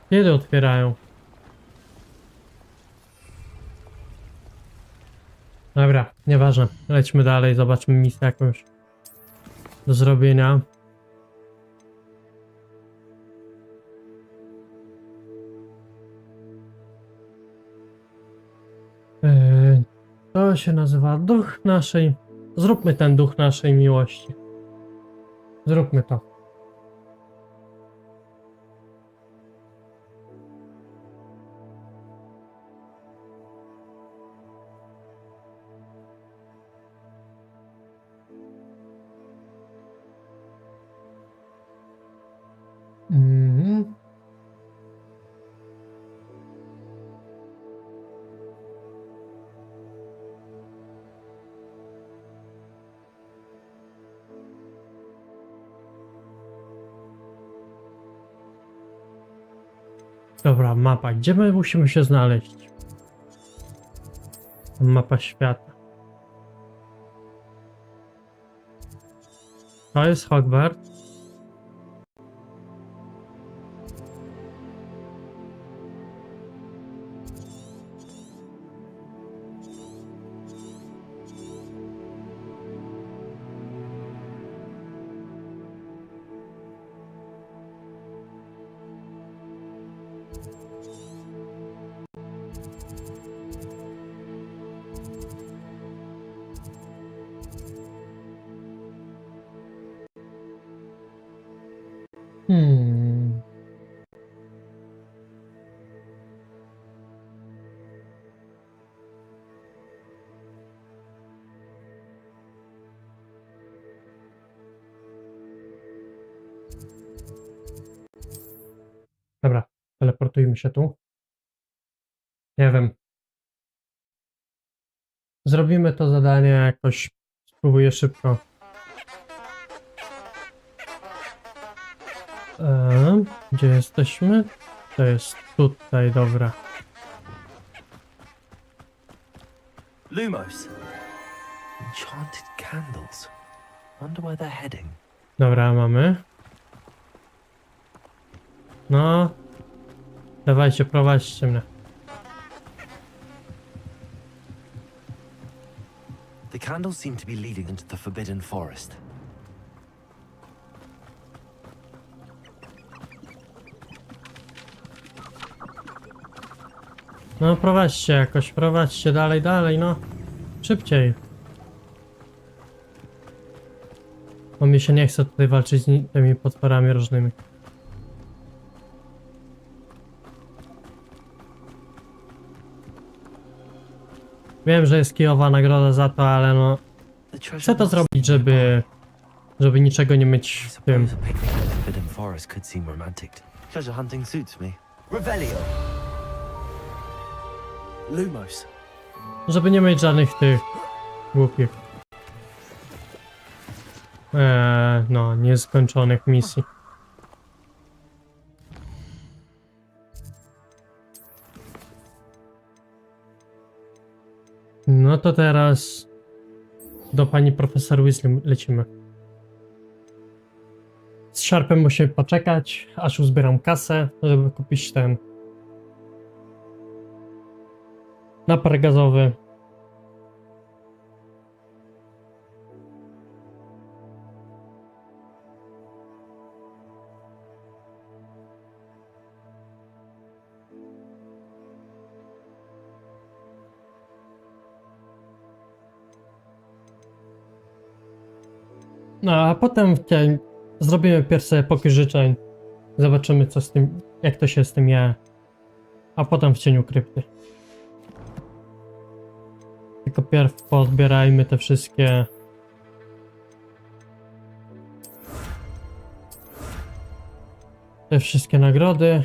Kiedy otwierają? Dobra, nieważne. Lećmy dalej, zobaczmy misję jakąś do zrobienia. To się nazywa duch naszej... Zróbmy ten duch naszej miłości. Zróbmy to. Dobra, mapa. Gdzie my musimy się znaleźć? Mapa świata. To jest Hogwarts. Dobra, teleportujmy się tu. Nie wiem. Zrobimy to zadanie jakoś. Spróbuję szybko. Gdzie jesteśmy? To jest tutaj, dobra. Lumos. Enchanted candles. Wonder where they're heading. Dobra, mamy. No. Dawajcie, prowadźcie mnie. The candles seem to be leading into the Forbidden Forest. No prowadźcie jakoś, prowadźcie dalej, no. Szybciej. Bo mi się nie chce tutaj walczyć z tymi potworami różnymi. Wiem, że jest kijowa nagroda za to, ale no... Chcę to zrobić, żeby niczego nie mieć w tym. Forbidden Forest could seem romantic. Treasure hunting suits me. Revelio. Lumos. Żeby nie mieć żadnych tych głupich. No, nieskończonych misji. No to teraz do pani profesor Weasley lecimy. Z Sharpem musimy poczekać, aż uzbieram kasę, żeby kupić ten napar gazowy. No a potem zrobimy pierwsze pokój życzeń. Zobaczymy co z tym, jak to się z tym je. a potem w cieniu krypty. Tylko pierw pozbierajmy te wszystkie nagrody.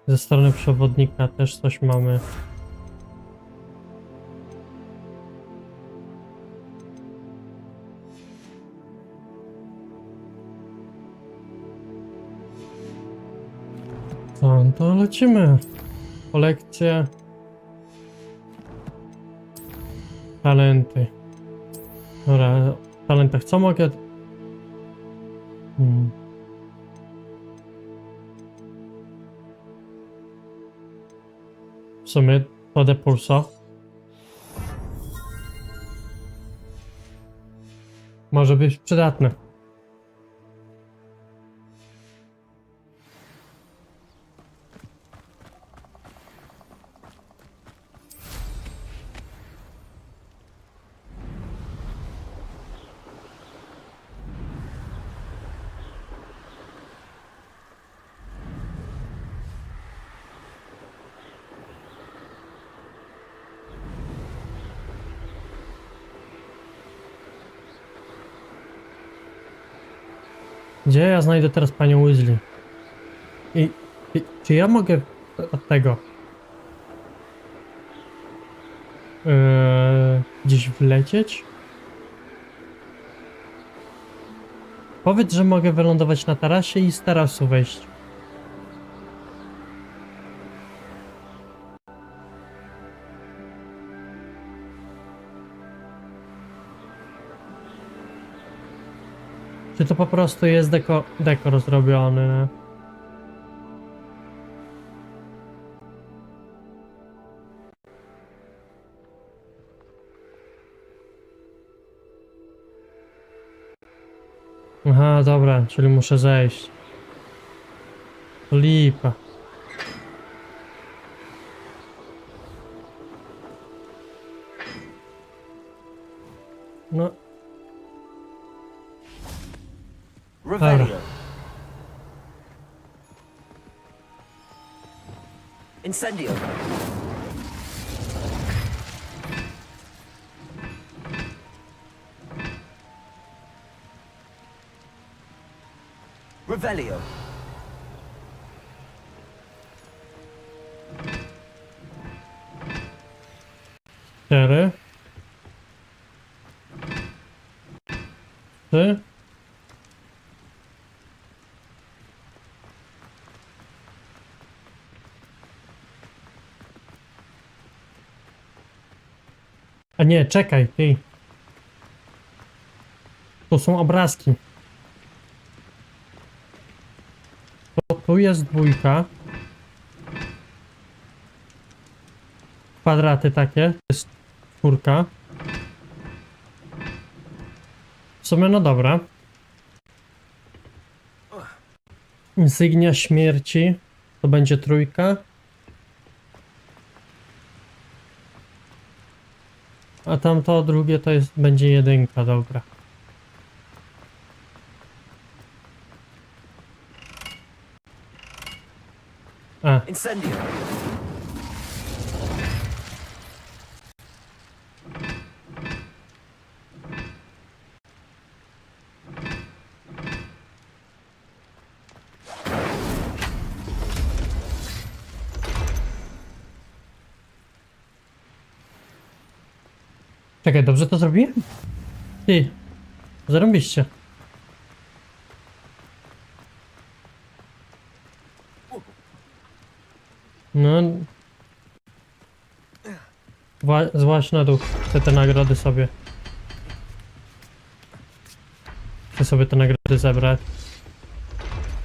Ze strony przewodnika też coś mamy. Co, to lecimy. Kolekcje. Talenty. Dobra, w talentach co mogę? W sumie to depulso. Może być przydatne. Gdzie ja znajdę teraz panią Weasley? I czy ja mogę od tego gdzieś wlecieć? Powiedz, że mogę wylądować na tarasie i z tarasu wejść. Czy to po prostu jest dekor zrobiony? Aha, dobra, czyli muszę zejść. To lipa. No. Revelio. Incendio. Revelio. Cztery. Trzy. A nie, czekaj, ty. To są obrazki. Tu jest dwójka. Kwadraty takie. To jest czwórka. W sumie no dobra. Insygnia śmierci. To będzie trójka. A tamto drugie to jest, będzie jedynka, dobra. A. Incendio. Czekaj, dobrze to zrobiłem? Ty, zarobiście. No. Złaź na dół. Chcę te nagrody sobie. Chcę sobie te nagrody zebrać.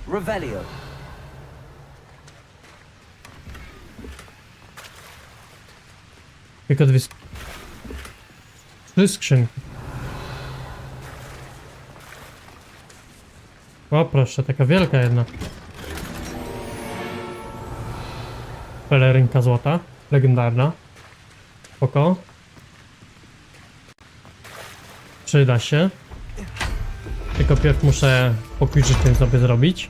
Revelio. Tylko dwie trzy skrzynki. O proszę, taka wielka jedna. Pelerynka złota. Legendarna. Spoko. Przyda się. Tylko pierw muszę pokój życzeń sobie zrobić.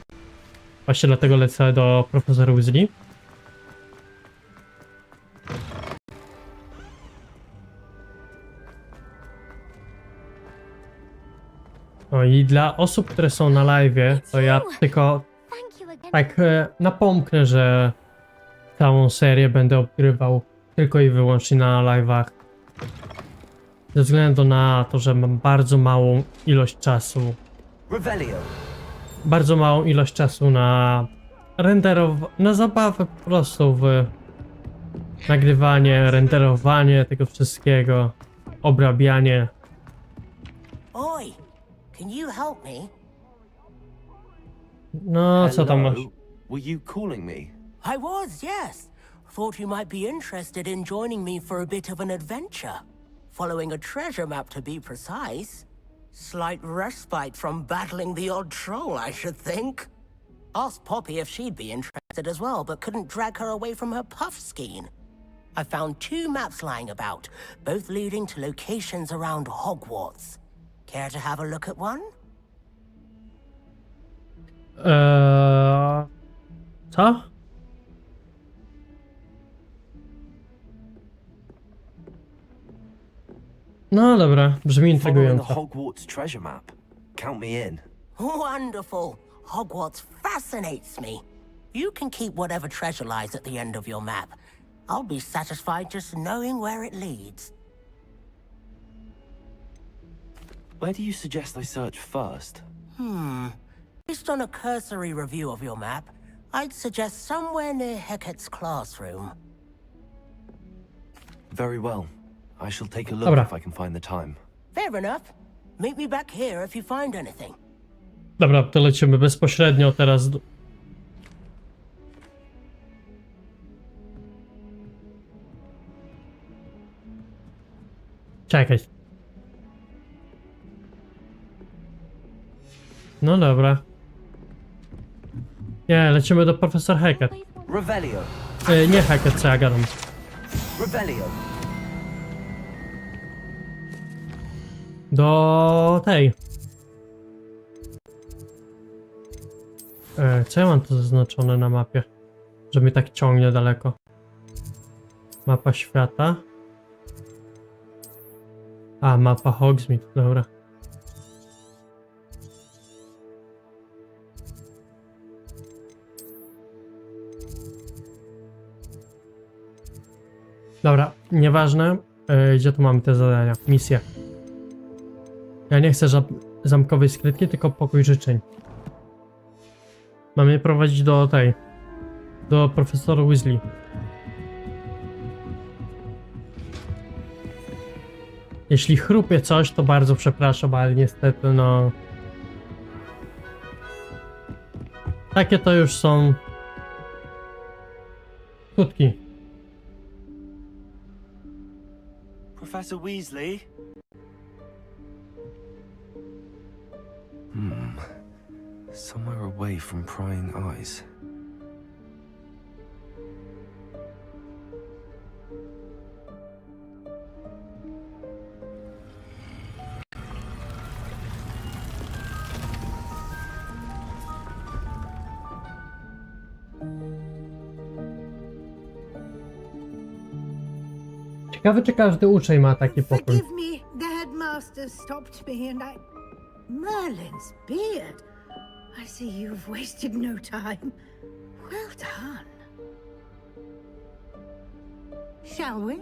Właśnie dlatego lecę do profesora Weasley. No i dla osób, które są na live'ie, to ja tylko tak napomknę, że całą serię będę odgrywał tylko i wyłącznie na live'ach. Ze względu na to, że mam bardzo małą ilość czasu. Bardzo małą ilość czasu na na zabawę po prostu w nagrywanie, renderowanie tego wszystkiego, obrabianie. Oi, can you help me? No, co tam masz? Were you calling me? I was, yes. Thought you might be interested in joining me for a bit of an adventure. Following a treasure map, to be precise. Slight respite from battling the odd troll, I should think. Asked Poppy if she'd be interested as well, but couldn't drag her away from her puff skein. I found 2 maps lying about, both leading to locations around Hogwarts. Care to have a look at one? Co? No dobra, brzmi Following the intrygująco. Hogwarts treasure map. Count me in. Wonderful. Hogwarts fascinates me. You can keep whatever treasure lies at the end of your map. I'll be satisfied just knowing where it leads. Where do you suggest I search first? Based on a cursory review of your map, I'd suggest somewhere near Hecat's classroom. Very well. I shall take a look Dobra. if I can find the time. Fair enough. Meet me back here if you find anything. Dobra, to lecimy bezpośrednio teraz. Czekaj. No dobra. Nie, lecimy do profesor Hackett. Revelio. Nie Hackett, co ja gadam. Revelio. Do tej. Co ja mam tu zaznaczone na mapie? Że mnie tak ciągnie daleko. Mapa świata. A, mapa Hogsmeade, dobra. Dobra, nieważne. Gdzie tu mamy te zadania? Misje. Ja nie chcę zamkowej skrytki, tylko pokój życzeń. Mamy prowadzić do tej. Do profesora Weasley. Jeśli chrupie coś, to bardzo przepraszam, ale niestety no... Takie to już są... skutki. Professor Weasley? Somewhere away from prying eyes. Ciekawe, czy każdy uczeń ma taki pokój. Forgive me, the headmaster stopped me and I... Merlin's beard. I see you've wasted no time. Well done. Shall we?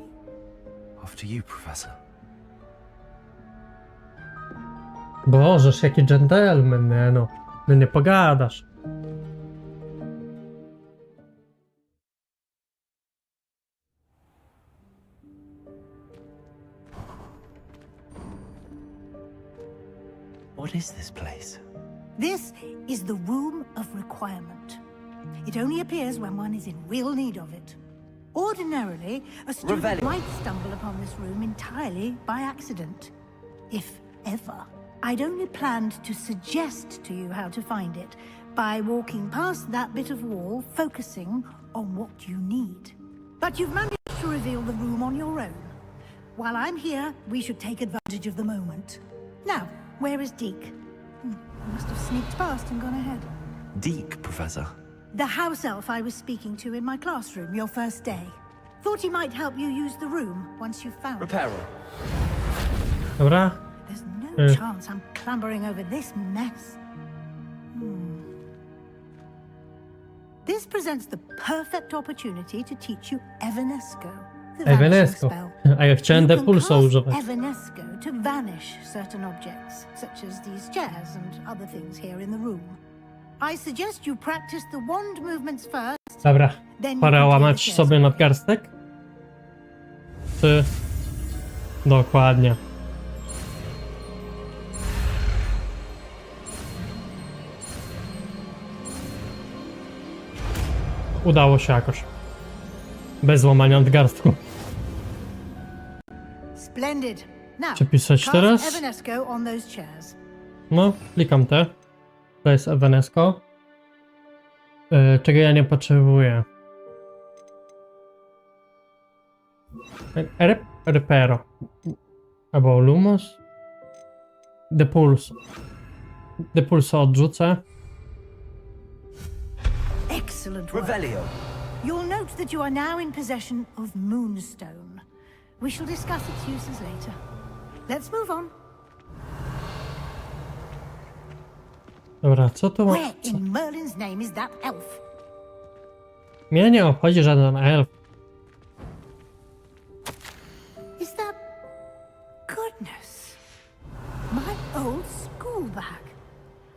Off to you, Professor. Bożeż, jaki dżentelmen, nie no. No nie pogadasz. What is this place? This is the Room of Requirement. It only appears when one is in real need of it. Ordinarily, a student Revelio. might stumble upon this room entirely by accident. If ever. I'd only planned to suggest to you how to find it by walking past that bit of wall, focusing on what you need. But you've managed to reveal the room on your own. While I'm here, we should take advantage of the moment. Now, where is Deke? He must have sneaked past and gone ahead. Deek, Professor? The house elf I was speaking to in my classroom your first day. Thought he might help you use the room once you've found it. Reparo. Dobra. There's no chance I'm clambering over this mess. This presents the perfect opportunity to teach you Evanesco, the vanishing Evanesco. spell. A ja chciałem You can Depulsa cast używać. Evanesco to vanish certain objects, such as these chairs and other things here in the room. I suggest you practice the wand movements first. Dobra. Then you Pora can do łamać the sobie chairs. nadgarstek? Czy... Dokładnie. Udało się jakoś. Bez łamania nadgarstku. Splendid. Now, Czy pisać cast teraz? Evanesco on those chairs. No, klikam te. To jest Evanesco. Czego ja nie potrzebuję? Repero. Albo Lumos. Depulso odrzucę. Excellent work. Revelio. You'll note that you are now in possession of Moonstone. We shall discuss its uses later. Let's move on. Dobra, co tu ma? Where in Merlin's name is that elf? Mnie nie obchodzi żaden elf. Is that... Goodness. My old school bag.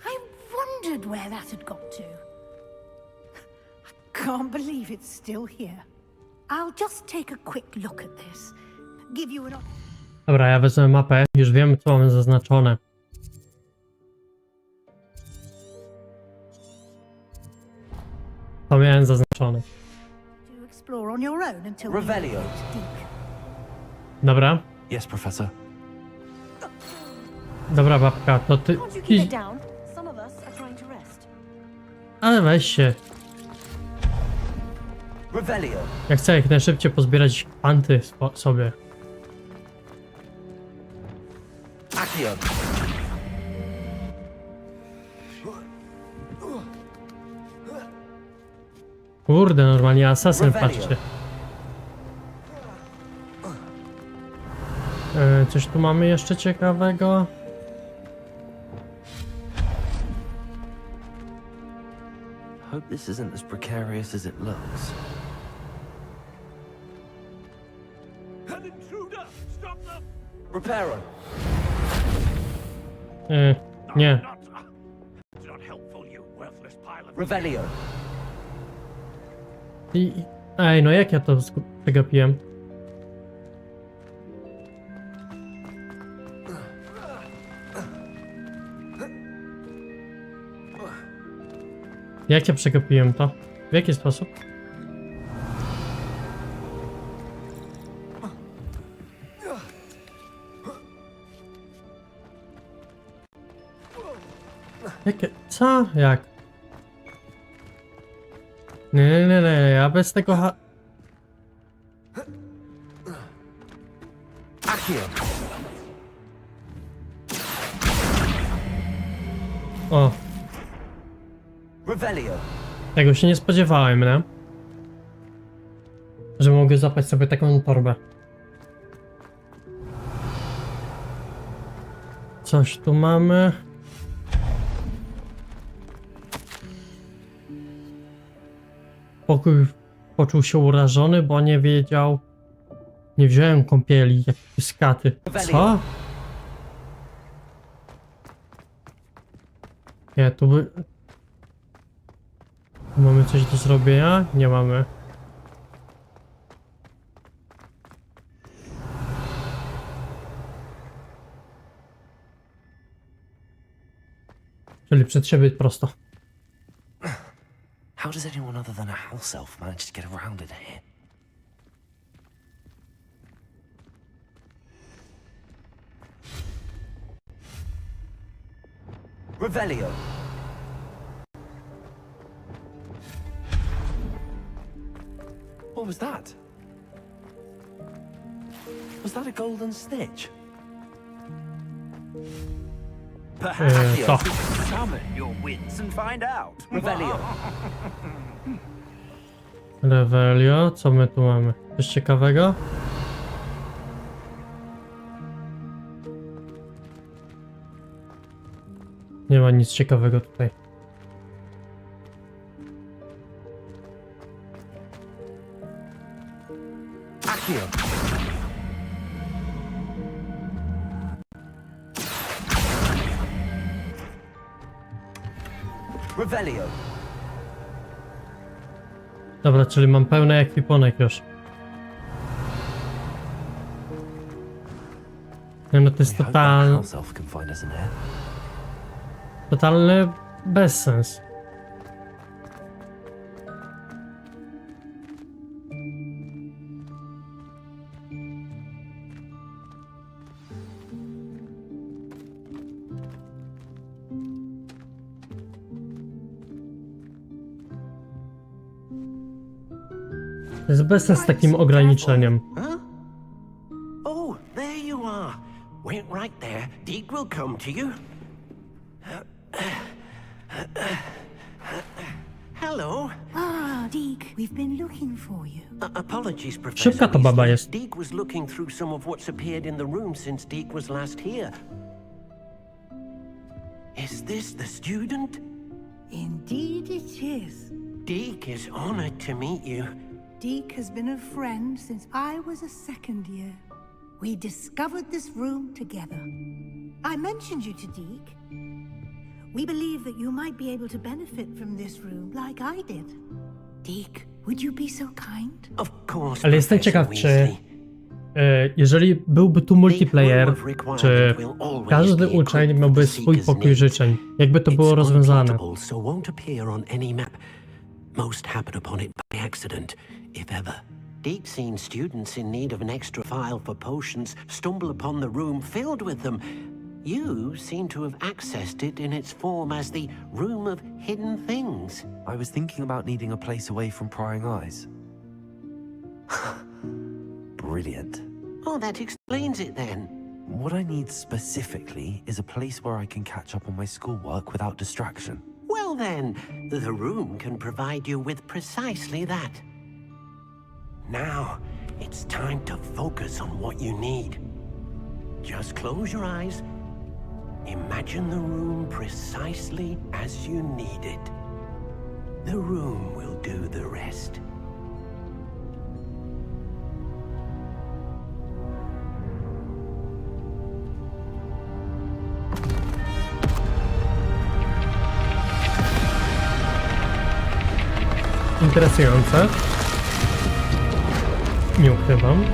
I wondered where that had got to. I can't believe it's still here. I'll just take a quick look at this. Give you an... Dobra, ja wezmę mapę. Już wiemy, co mamy zaznaczone. To miałem zaznaczone. to explore on your own until we Revelio. get deep. Dobra. Yes, Professor. Dobra, babka, to ty... Ale weź się. Revelio. Ja chcę jak najszybciej pozbierać panty sobie. Accio. Kurde, normalnie asasyn, patrzcie. Coś tu mamy jeszcze ciekawego? Hope this isn't as precarious as it looks. An intruder! Stop them! Reparo. Nie. It's not helpful, you worthless pile of... Revelio. Ej, no jak ja to przegapiłem? Jak ja przegapiłem to? W jaki sposób? Jakie? Co? Jak? Nie, ja bez tego Accio. O, Revelio. tego się nie spodziewałem, nie? Że mogę zapać sobie taką torbę. Coś tu mamy. Pokój poczuł się urażony, bo nie wiedział. Nie wziąłem kąpieli, jak pyskaty. Co? Nie, tu by... Tu mamy coś do zrobienia? Nie mamy. Czyli przed siebie prosto. How does anyone other than a house elf manage to get around in here? Revelio. What was that? Was that a golden snitch? Perhaps you to. could summon your wits and find out. Revelio. Revelio, co my tu mamy? Coś ciekawego? Nie ma nic ciekawego tutaj. Accio. Revelio. Dobra, czyli mam pełny ekwipunek już. No to jest I hope that house elf can find us in here. totalny bezsens. To jest bezsens z takim ograniczeniem. Huh? Oh, there you are. Wait right there. Deke will come to you. Hello. Ah, Deke, we've been looking for you. Apologies, Professor. Szybka to baba jest. Deke was looking through some of what's appeared in the room since Deke was last here. Is this the student? Indeed it is. Deke is honored to meet you. Deke has been a friend since I was a second year. We discovered this room together. I mentioned you to Deke. We believe that you might be able to benefit from this room like I did. Deke, would you be so kind? Of course. Ale jestem ciekaw, czy jeżeli byłby tu multiplayer, czy każdy uczeń miałby swój pokój życzeń? Jakby to było rozwiązane? So won't appear on any map. Most happen upon it by accident, if ever. Deke's seen students in need of an extra file for potions stumble upon the room filled with them. You seem to have accessed it in its form as the Room of Hidden Things. I was thinking about needing a place away from prying eyes. Brilliant. Oh, that explains it then. What I need specifically is a place where I can catch up on my schoolwork without distraction. Well then, the room can provide you with precisely that. Now, it's time to focus on what you need. Just close your eyes. Imagine the room precisely as you need it. The room will do the rest. Interesujące. Nie ukrywam.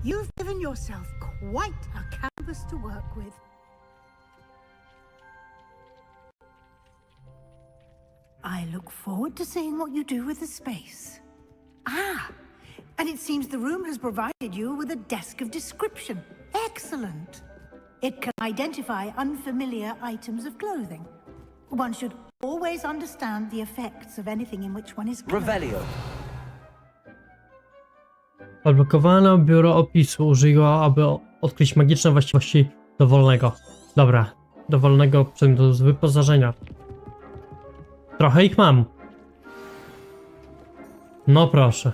You've given yourself quite a canvas to work with. I look forward to seeing what you do with the space. Ah, and it seems the room has provided you with a desk of description. Excellent. It can identify unfamiliar items of clothing. One should always understand the effects of anything in which one is clothed. Revelio. Odblokowane biuro opisu. Użyj go, aby odkryć magiczne właściwości dowolnego. Dobra, dowolnego przedmiotu z wyposażenia. Trochę ich mam. No proszę.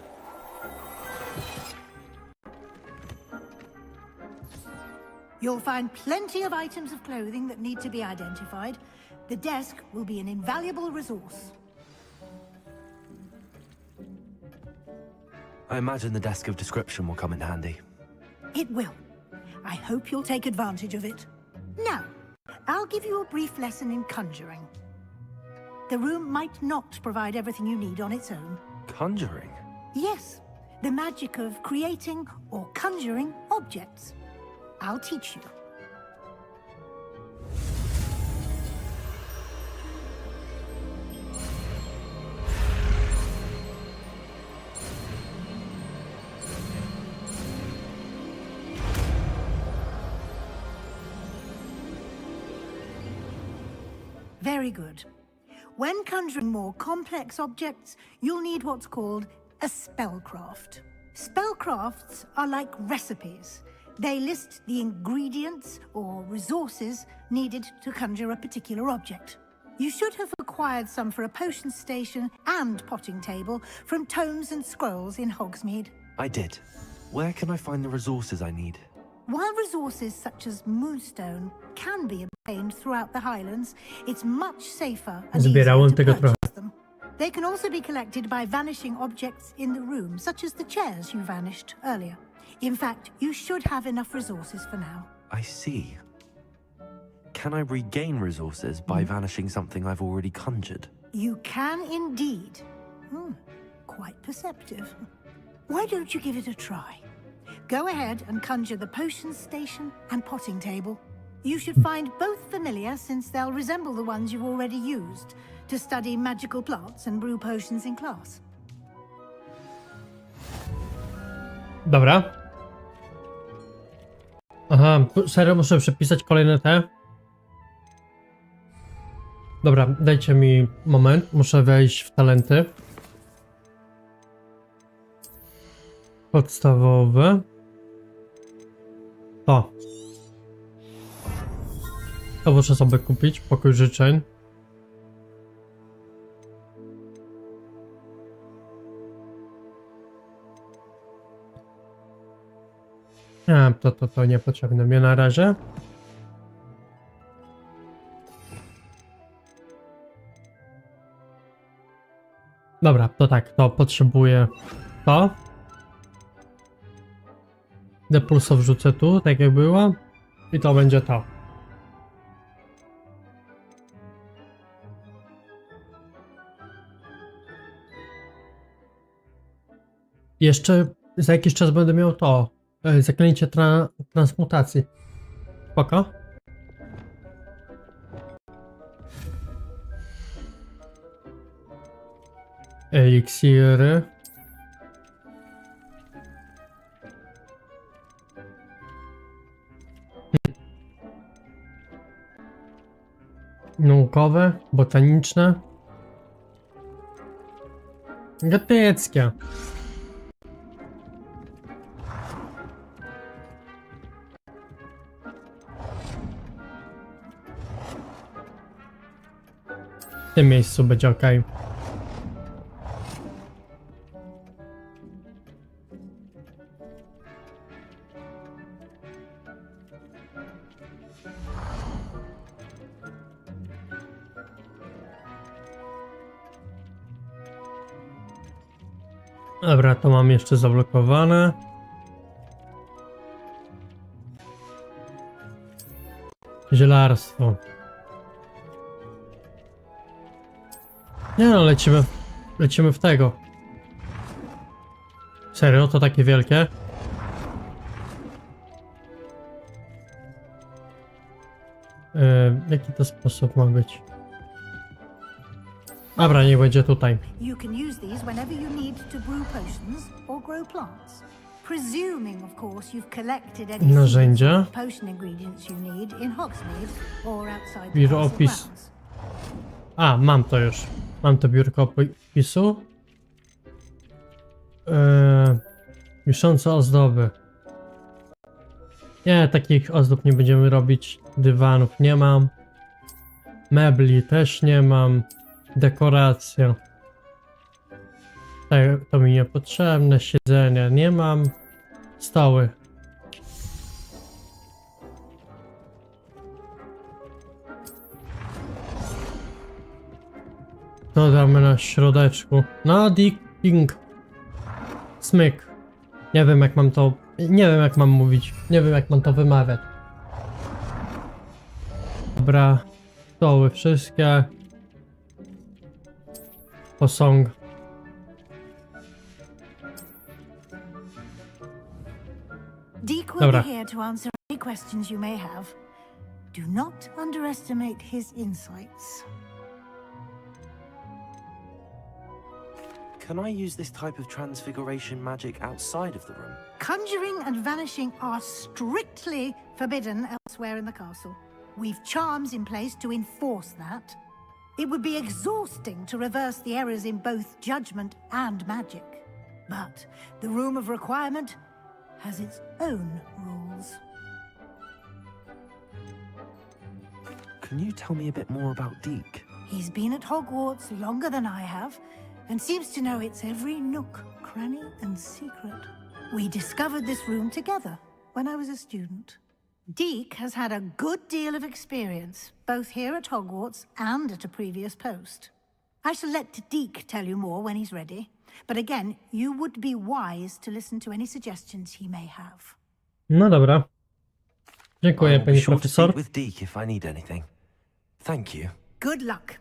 You'll find plenty of items of clothing that need to be identified. The desk will be an invaluable resource. I imagine the desk of description will come in handy. It will. I hope you'll take advantage of it. Now, I'll give you a brief lesson in conjuring. The room might not provide everything you need on its own. Conjuring? Yes, the magic of creating or conjuring objects. I'll teach you. Very good. When conjuring more complex objects, you'll need what's called a spellcraft. Spellcrafts are like recipes. They list the ingredients or resources needed to conjure a particular object. You should have acquired some for a potion station and potting table from tomes and scrolls in Hogsmeade. I did. Where can I find the resources I need? While resources such as moonstone can be obtained throughout the Highlands, it's much safer and easier Zbierałem to tego purchase trochę. them. They can also be collected by vanishing objects in the room, such as the chairs you vanished earlier. In fact, you should have enough resources for now. I see. Can I regain resources by vanishing something I've already conjured? You can indeed. Quite perceptive. Why don't you give it a try? Go ahead and conjure the potion station and potting table. You should find both familiar, since they'll resemble the ones you've already used to study magical plants and brew potions in class. Dobra. Aha, serio muszę przepisać kolejne te? Dobra, dajcie mi moment, muszę wejść w talenty. Podstawowe. To muszę sobie kupić, pokój życzeń. Nie, to niepotrzebne mnie na razie. Dobra, to tak, to potrzebuję to. Depulso wrzucę tu, tak jak było. I to będzie to. Jeszcze za jakiś czas będę miał to. Zaklęcie transmutacji. Spoko. Eliksiry. Naukowe, botaniczne. Gotyckie. W tym miejscu będzie ok. Dobra, to mam jeszcze zablokowane. Zielarstwo. Nie no, lecimy w tego. Serio? To takie wielkie? Jaki to sposób ma być? Dobra, niech będzie tutaj. You can use these whenever you need to brew potions or grow plants. Presuming, of course, you've collected any Narzędzia. potion ingredients you need in Hogsmeade or outside the Biuro castle opis. grounds. A, mam to już. Mam to biurko opisu. Wiszące ozdoby. Nie, takich ozdób nie będziemy robić. Dywanów nie mam. Mebli też nie mam. Dekoracja. To mi niepotrzebne. Siedzenia nie mam. Stoły. To damy na środeczku. No, ding. Smyk. Nie wiem jak mam to... Nie wiem jak mam mówić. Nie wiem jak mam to wymawiać. Dobra. Stoły wszystkie. Posąg. Deke will Dobra. be here to answer any questions you may have. Do not underestimate his insights. Can I use this type of transfiguration magic outside of the room? Conjuring and vanishing are strictly forbidden elsewhere in the castle. We've charms in place to enforce that. It would be exhausting to reverse the errors in both judgment and magic. But the Room of Requirement has its own rules. Can you tell me a bit more about Deke? He's been at Hogwarts longer than I have, and seems to know its every nook, cranny, and secret. We discovered this room together when I was a student. Deke has had a good deal of experience, both here at Hogwarts and at a previous post. I shall let Deke tell you more when he's ready, but again, you would be wise to listen to any suggestions he may have. No dobra. Dziękuję, I'll be pani sure to profesor. speak with Deke if I need anything. Thank you. Good luck.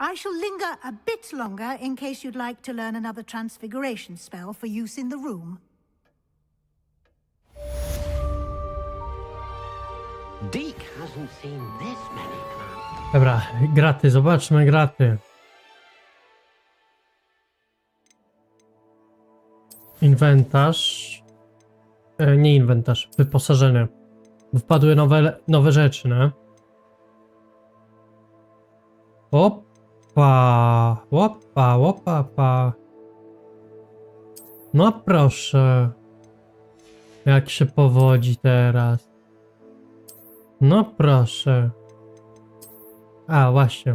I shall linger a bit longer in case you'd like to learn another transfiguration spell for use in the room. Deke hasn't seen this many clowns. Dobra, graty, zobaczmy graty. Inwentarz. Nie inwentarz, wyposażenie. Wpadły nowe rzeczy, nie? Opa, opa, opa, opa. No proszę. Jak się powodzi teraz. No proszę. A, właśnie.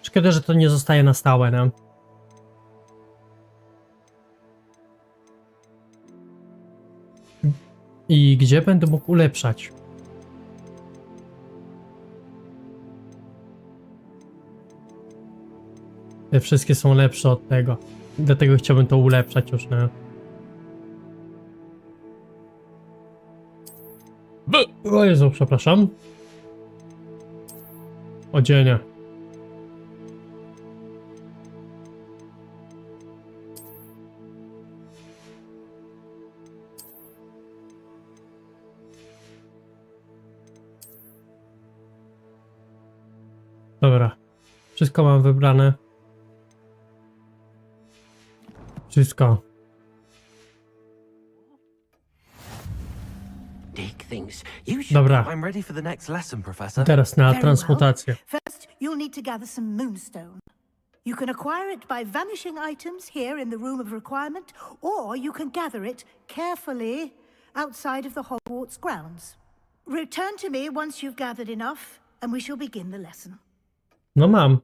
Szkoda, że to nie zostaje na stałe, nie? I gdzie będę mógł ulepszać? Te wszystkie są lepsze od tego. Dlatego chciałbym to ulepszać już, nie? O Jezu, przepraszam. Odzienie. Dobra. Wszystko mam wybrane. Wszystko. Deke thinks you should. Dobra. I'm ready for the next lesson, Professor. Teraz na Very transmutację. well. First, you'll need to gather some moonstone. You can acquire it by vanishing items here in the Room of Requirement, or you can gather it carefully outside of the Hogwarts grounds. Return to me once you've gathered enough, and we shall begin the lesson. No mam.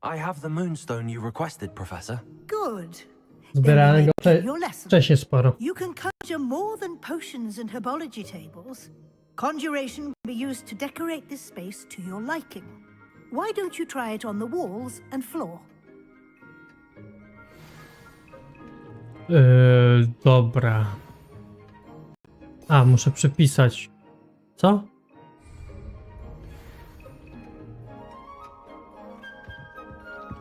I have the moonstone you requested, Professor. Good. Zbierałem go Your lesson. wcześniej sporo. You can conjure more than potions and herbology tables. Conjuration can be used to decorate this space to your liking. Why don't you try it on the walls and floor? Dobra. A, muszę przypisać. Co?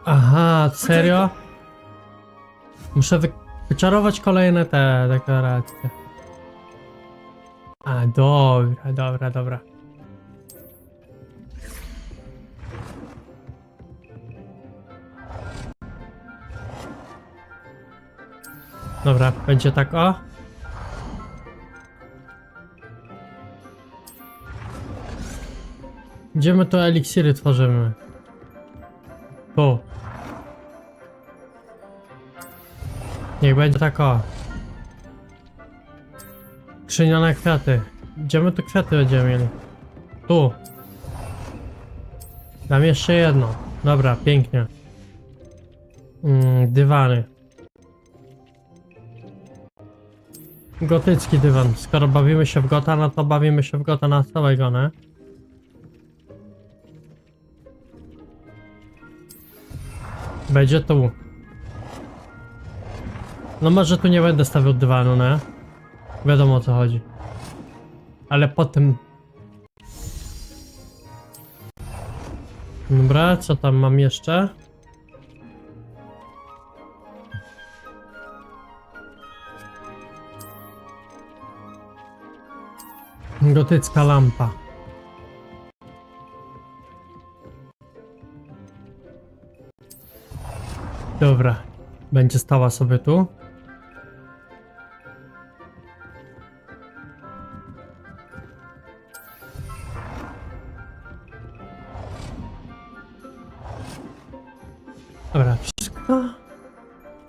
Aha, serio? Muszę wyczarować kolejne te deklaracje. A, dobra, dobra, dobra. Dobra, będzie tak, o. Gdzie my to eliksiry tworzymy? Tu. Niech będzie tak, o. Krzynione kwiaty. Gdzie my te kwiaty będziemy mieli? Tu. Dam jeszcze jedno. Dobra, pięknie. Dywany. Gotycki dywan. Skoro bawimy się w gota, no to bawimy się w gota na całego, nie? Będzie tu. No może tu nie będę stawiał dywanu, nie? Wiadomo o co chodzi. Ale potem... Dobra, co tam mam jeszcze? Gotycka lampa. Dobra, będzie stała sobie tu. Dobra, wszystko.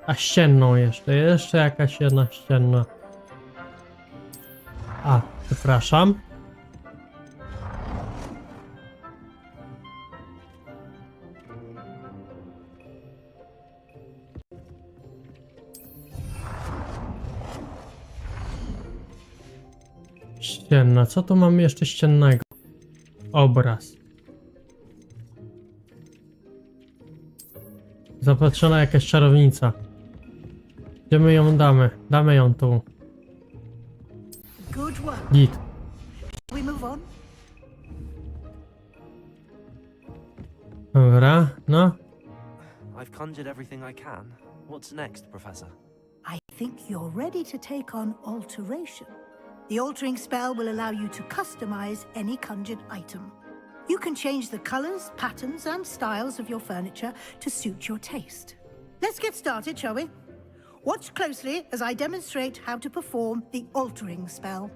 A ścienną jeszcze jakaś jedna ścienna. A, przepraszam. Ścienna, co tu mamy jeszcze ściennego? Obraz. Zapatrzona jakaś czarownica. Gdzie my ją damy? Damy ją tu. Good one. Git. We move on. Dobra, no. I've conjured everything I can. What's next, Professor? I think you're ready to take on alteration. The altering spell will allow you to customize any conjured item. You can change the colors, patterns, and styles of your furniture to suit your taste. Let's get started, shall we? Watch closely as I demonstrate how to perform the altering spell.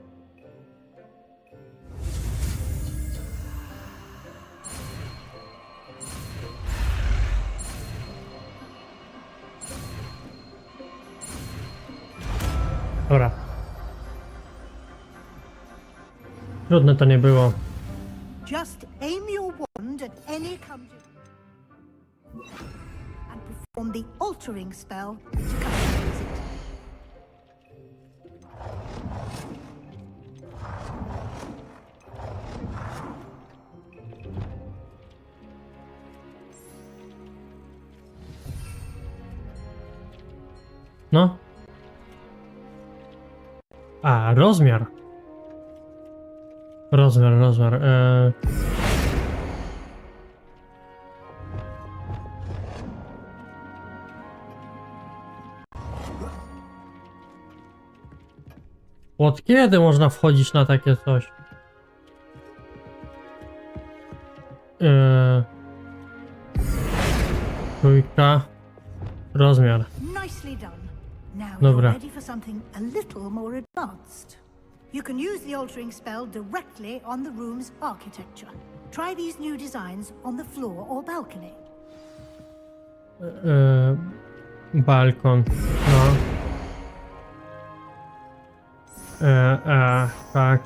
Dobra. Trudne to nie było. Just aim your wand at any conjured and perform the altering spell to customize it. No. A, rozmiar. Rozmiar. Od kiedy można wchodzić na takie coś? Trójka. Rozmiar. Nicely done. Now Dobra. you're ready for something a little more advanced. You can use the altering spell directly on the room's architecture. Try these new designs on the floor or balcony. Balkon. No. Tak.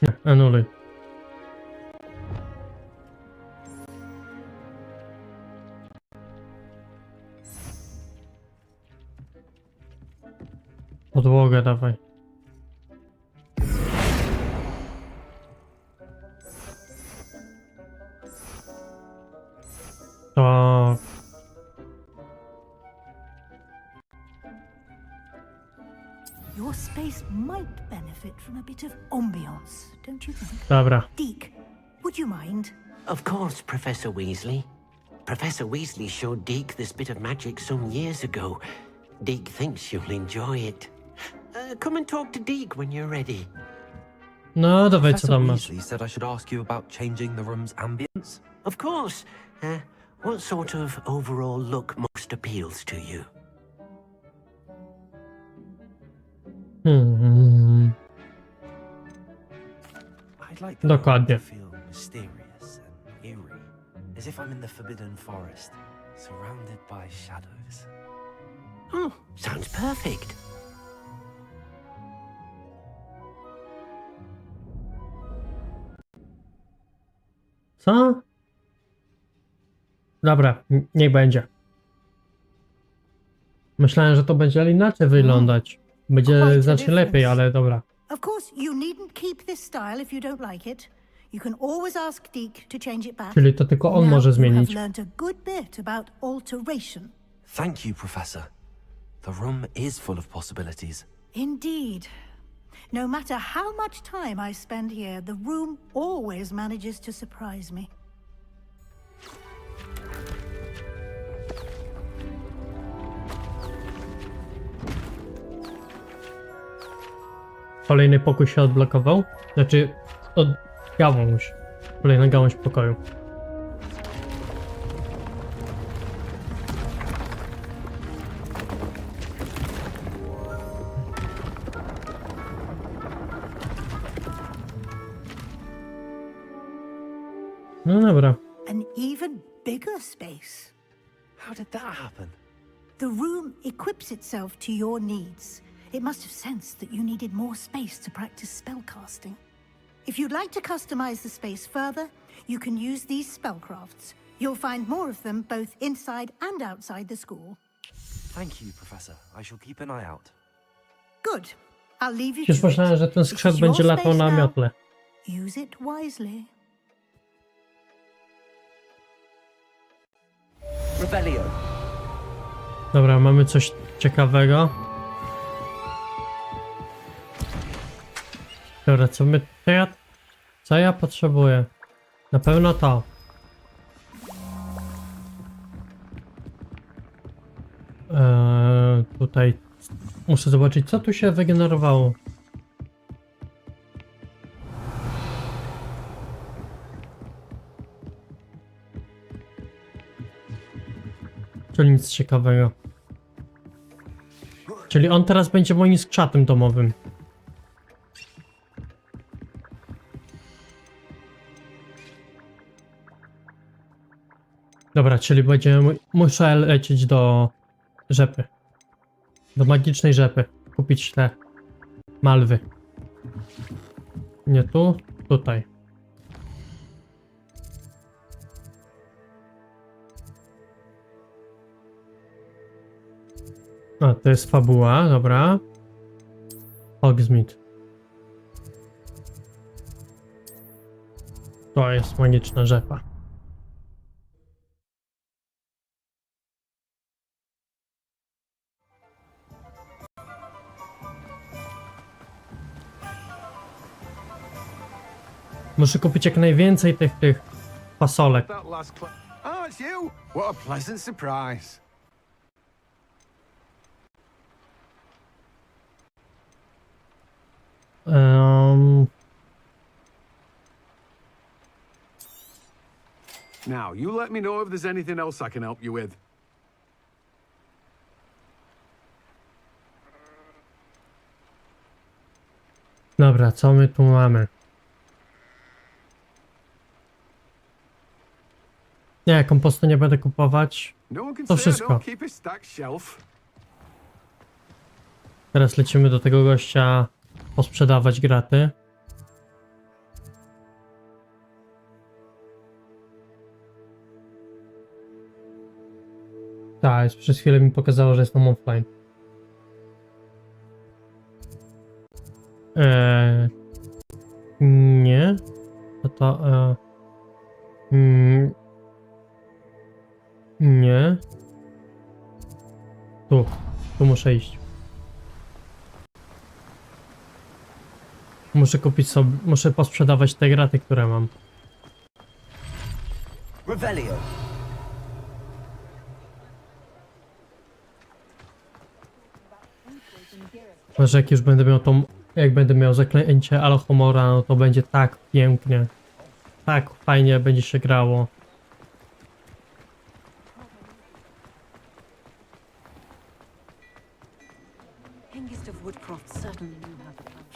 Nie, anuluj. Podłogę dawaj. To... Your space might benefit from a bit of ambiance, don't you think? Dobra. Deke, would you mind? Of course, Professor Weasley. Professor Weasley showed Deke this bit of magic some years ago. Deke thinks you'll enjoy it. Come and talk to Deke when you're ready. No, dawaj, co Professor tam masz? Weasley said I should ask you about changing the room's ambience. Of course. What sort of overall look most appeals to you? I'd like the Dokładnie. room to feel mysterious and eerie, as if I'm in the Forbidden Forest, surrounded by shadows. Oh, sounds perfect. Co? Dobra, niech będzie. Myślałem, że to będzie inaczej wyglądać. Będzie znacznie lepiej, ale dobra. Of course, you needn't keep this style if you don't like it. You can always ask Deke to change it back. Czyli to tylko on Now może you zmienić. have learned a good bit about alteration. Thank you, Professor. The room is full of possibilities. Indeed. No matter how much time I spend here, the room always manages to surprise me. Kolejny pokój się odblokował. Znaczy, gałąź. Kolejna gałąź pokoju. No dobra. An even bigger space. How did that happen? The room equips itself to your needs. It must have sensed that you needed more space to practice spellcasting. If you'd like to customize the space further, you can use these spellcrafts. You'll find more of them both inside and outside the school. Thank you, Professor. I shall keep an eye out. Good. I'll leave you Już to myślałem, że ten it. skrzat It's będzie your latał space na now. miotle. Use it wisely. Rebellion. Dobra, mamy coś ciekawego. Dobra, co ja potrzebuję? Na pewno to. Tutaj muszę zobaczyć, co tu się wygenerowało. Czyli nic ciekawego. Czyli on teraz będzie moim skrzatem domowym. Dobra, czyli muszę lecieć do rzepy. Do magicznej rzepy. Kupić te malwy. Nie tu, tutaj. A, to jest fabuła, dobra. Hogsmeade. To jest magiczna rzepa. Muszę kupić jak najwięcej tych fasolek. Oh, it's you! What a pleasant surprise. Now, you let me know if there's anything else I can help you with. Dobra, co my tu mamy? Nie, kompostu nie będę kupować. To wszystko. Teraz lecimy do tego gościa posprzedawać graty. Tak, przez chwilę mi pokazało, że jestem offline. Nie. Nie. Tu muszę iść. Muszę kupić sobie, muszę posprzedawać te graty, które mam. Rebellion. Może jak już będę miał jak będę miał zaklęcie Alohomora, no to będzie tak pięknie. Tak fajnie będzie się grało.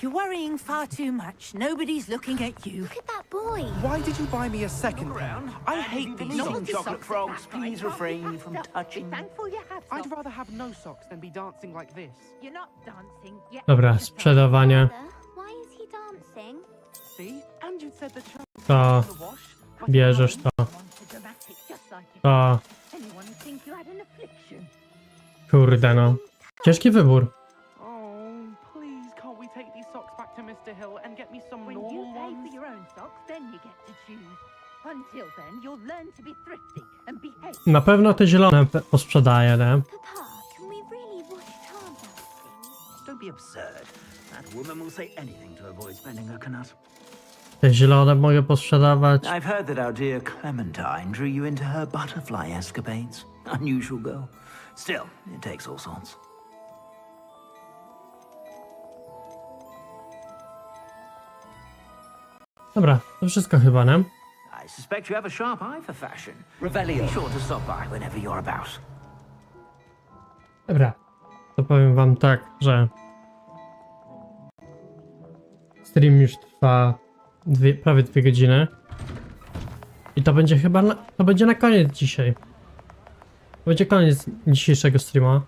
You're worrying far too much. Nobody's looking at you. Look at that boy. Why did you buy me a second pen? I hate these singing chocolate frogs. Please refrain from touching me. I'd rather have no socks than be dancing like this. You're not dancing. Dobra, sprzedawanie. Why is he dancing? See? And you said the child To in the wash. bierzesz to. To. Kurde no. Ciężki wybór. Oh, please, can't we take these socks back to Mr. Hill and get me some When normal you pay ones? for your own socks, then you get to choose. Until then, you'll learn to be thrifty and behave. Na pewno te zielone posprzedaję, nie? Papa, can we really wash car dancing? Don't be absurd. That woman will say anything to avoid spending her canut. Te zielone mogę posprzedawać. I've heard that our dear Clementine drew you into her butterfly escapades. Unusual girl. Still, it takes all sorts. Dobra, to wszystko chyba, nie? I suspect you have a sharp eye for fashion. Rebellion. Be sure to stop by whenever you're about. Dobra, to powiem wam tak, że stream już trwa prawie 2 godziny. I to będzie chyba to będzie na koniec dzisiaj. To będzie koniec dzisiejszego streama.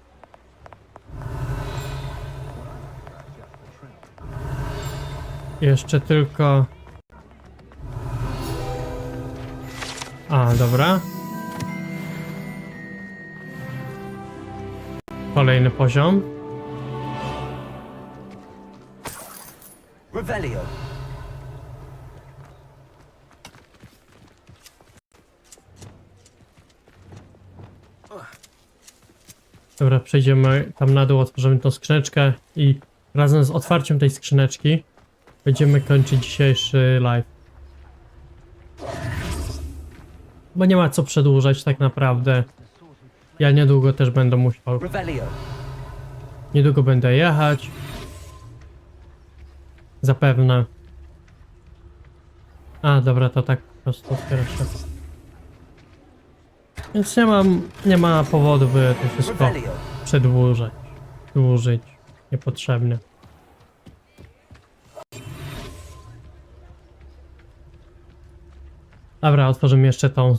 Jeszcze tylko... A, dobra. Kolejny poziom. Revelio. Dobra, przejdziemy tam na dół, otworzymy tą skrzyneczkę i razem z otwarciem tej skrzyneczki będziemy kończyć dzisiejszy live. Bo nie ma co przedłużać tak naprawdę. Ja niedługo też będę musiał. Revelio. Niedługo będę jechać. Zapewne. A, dobra, to tak po prostu otwiera się. Więc nie ma powodu, by to wszystko przedłużać. Dłużyć. Niepotrzebnie. Dobra, otworzymy jeszcze tą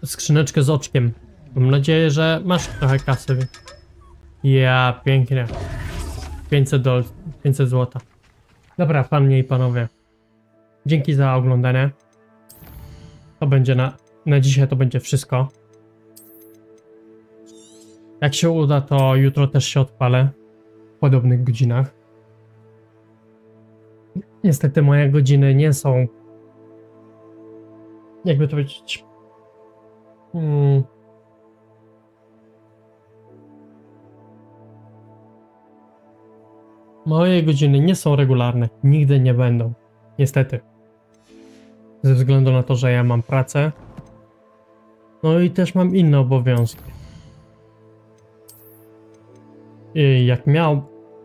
skrzyneczkę z oczkiem. Mam nadzieję, że masz trochę kasy. Ja, pięknie. 500 złota. Dobra, panie i panowie. Dzięki za oglądanie. To będzie na dzisiaj to będzie wszystko. Jak się uda, to jutro też się odpalę. W podobnych godzinach. Niestety moje godziny nie są... Jakby to powiedzieć... Moje godziny nie są regularne. Nigdy nie będą. Niestety. Ze względu na to, że ja mam pracę. No i też mam inne obowiązki.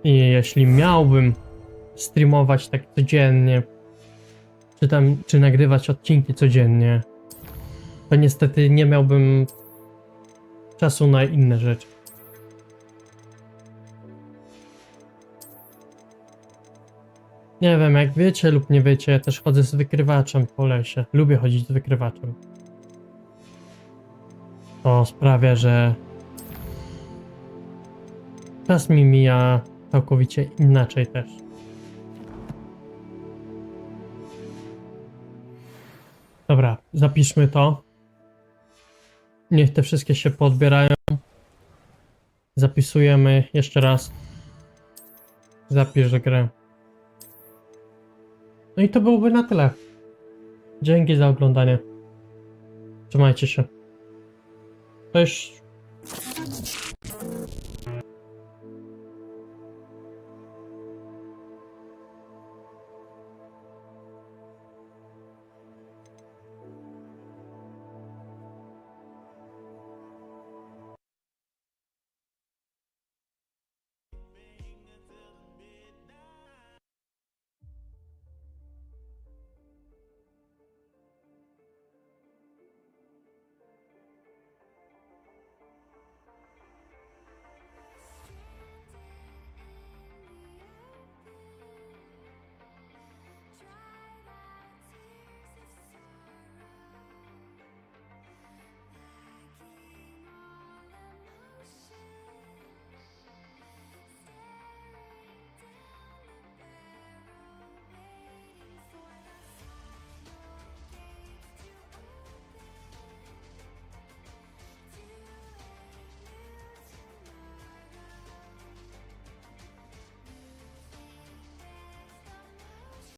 Jeśli miałbym streamować tak codziennie, czy nagrywać odcinki codziennie, to niestety nie miałbym czasu na inne rzeczy. Nie wiem, jak wiecie lub nie wiecie, ja też chodzę z wykrywaczem po lesie. Lubię chodzić z wykrywaczem. To sprawia, że czas mi mija całkowicie inaczej też. Dobra, zapiszmy to. Niech te wszystkie się poodbierają. Zapisujemy jeszcze raz. Zapisz grę. No i to byłoby na tyle. Dzięki za oglądanie. Trzymajcie się. Cześć.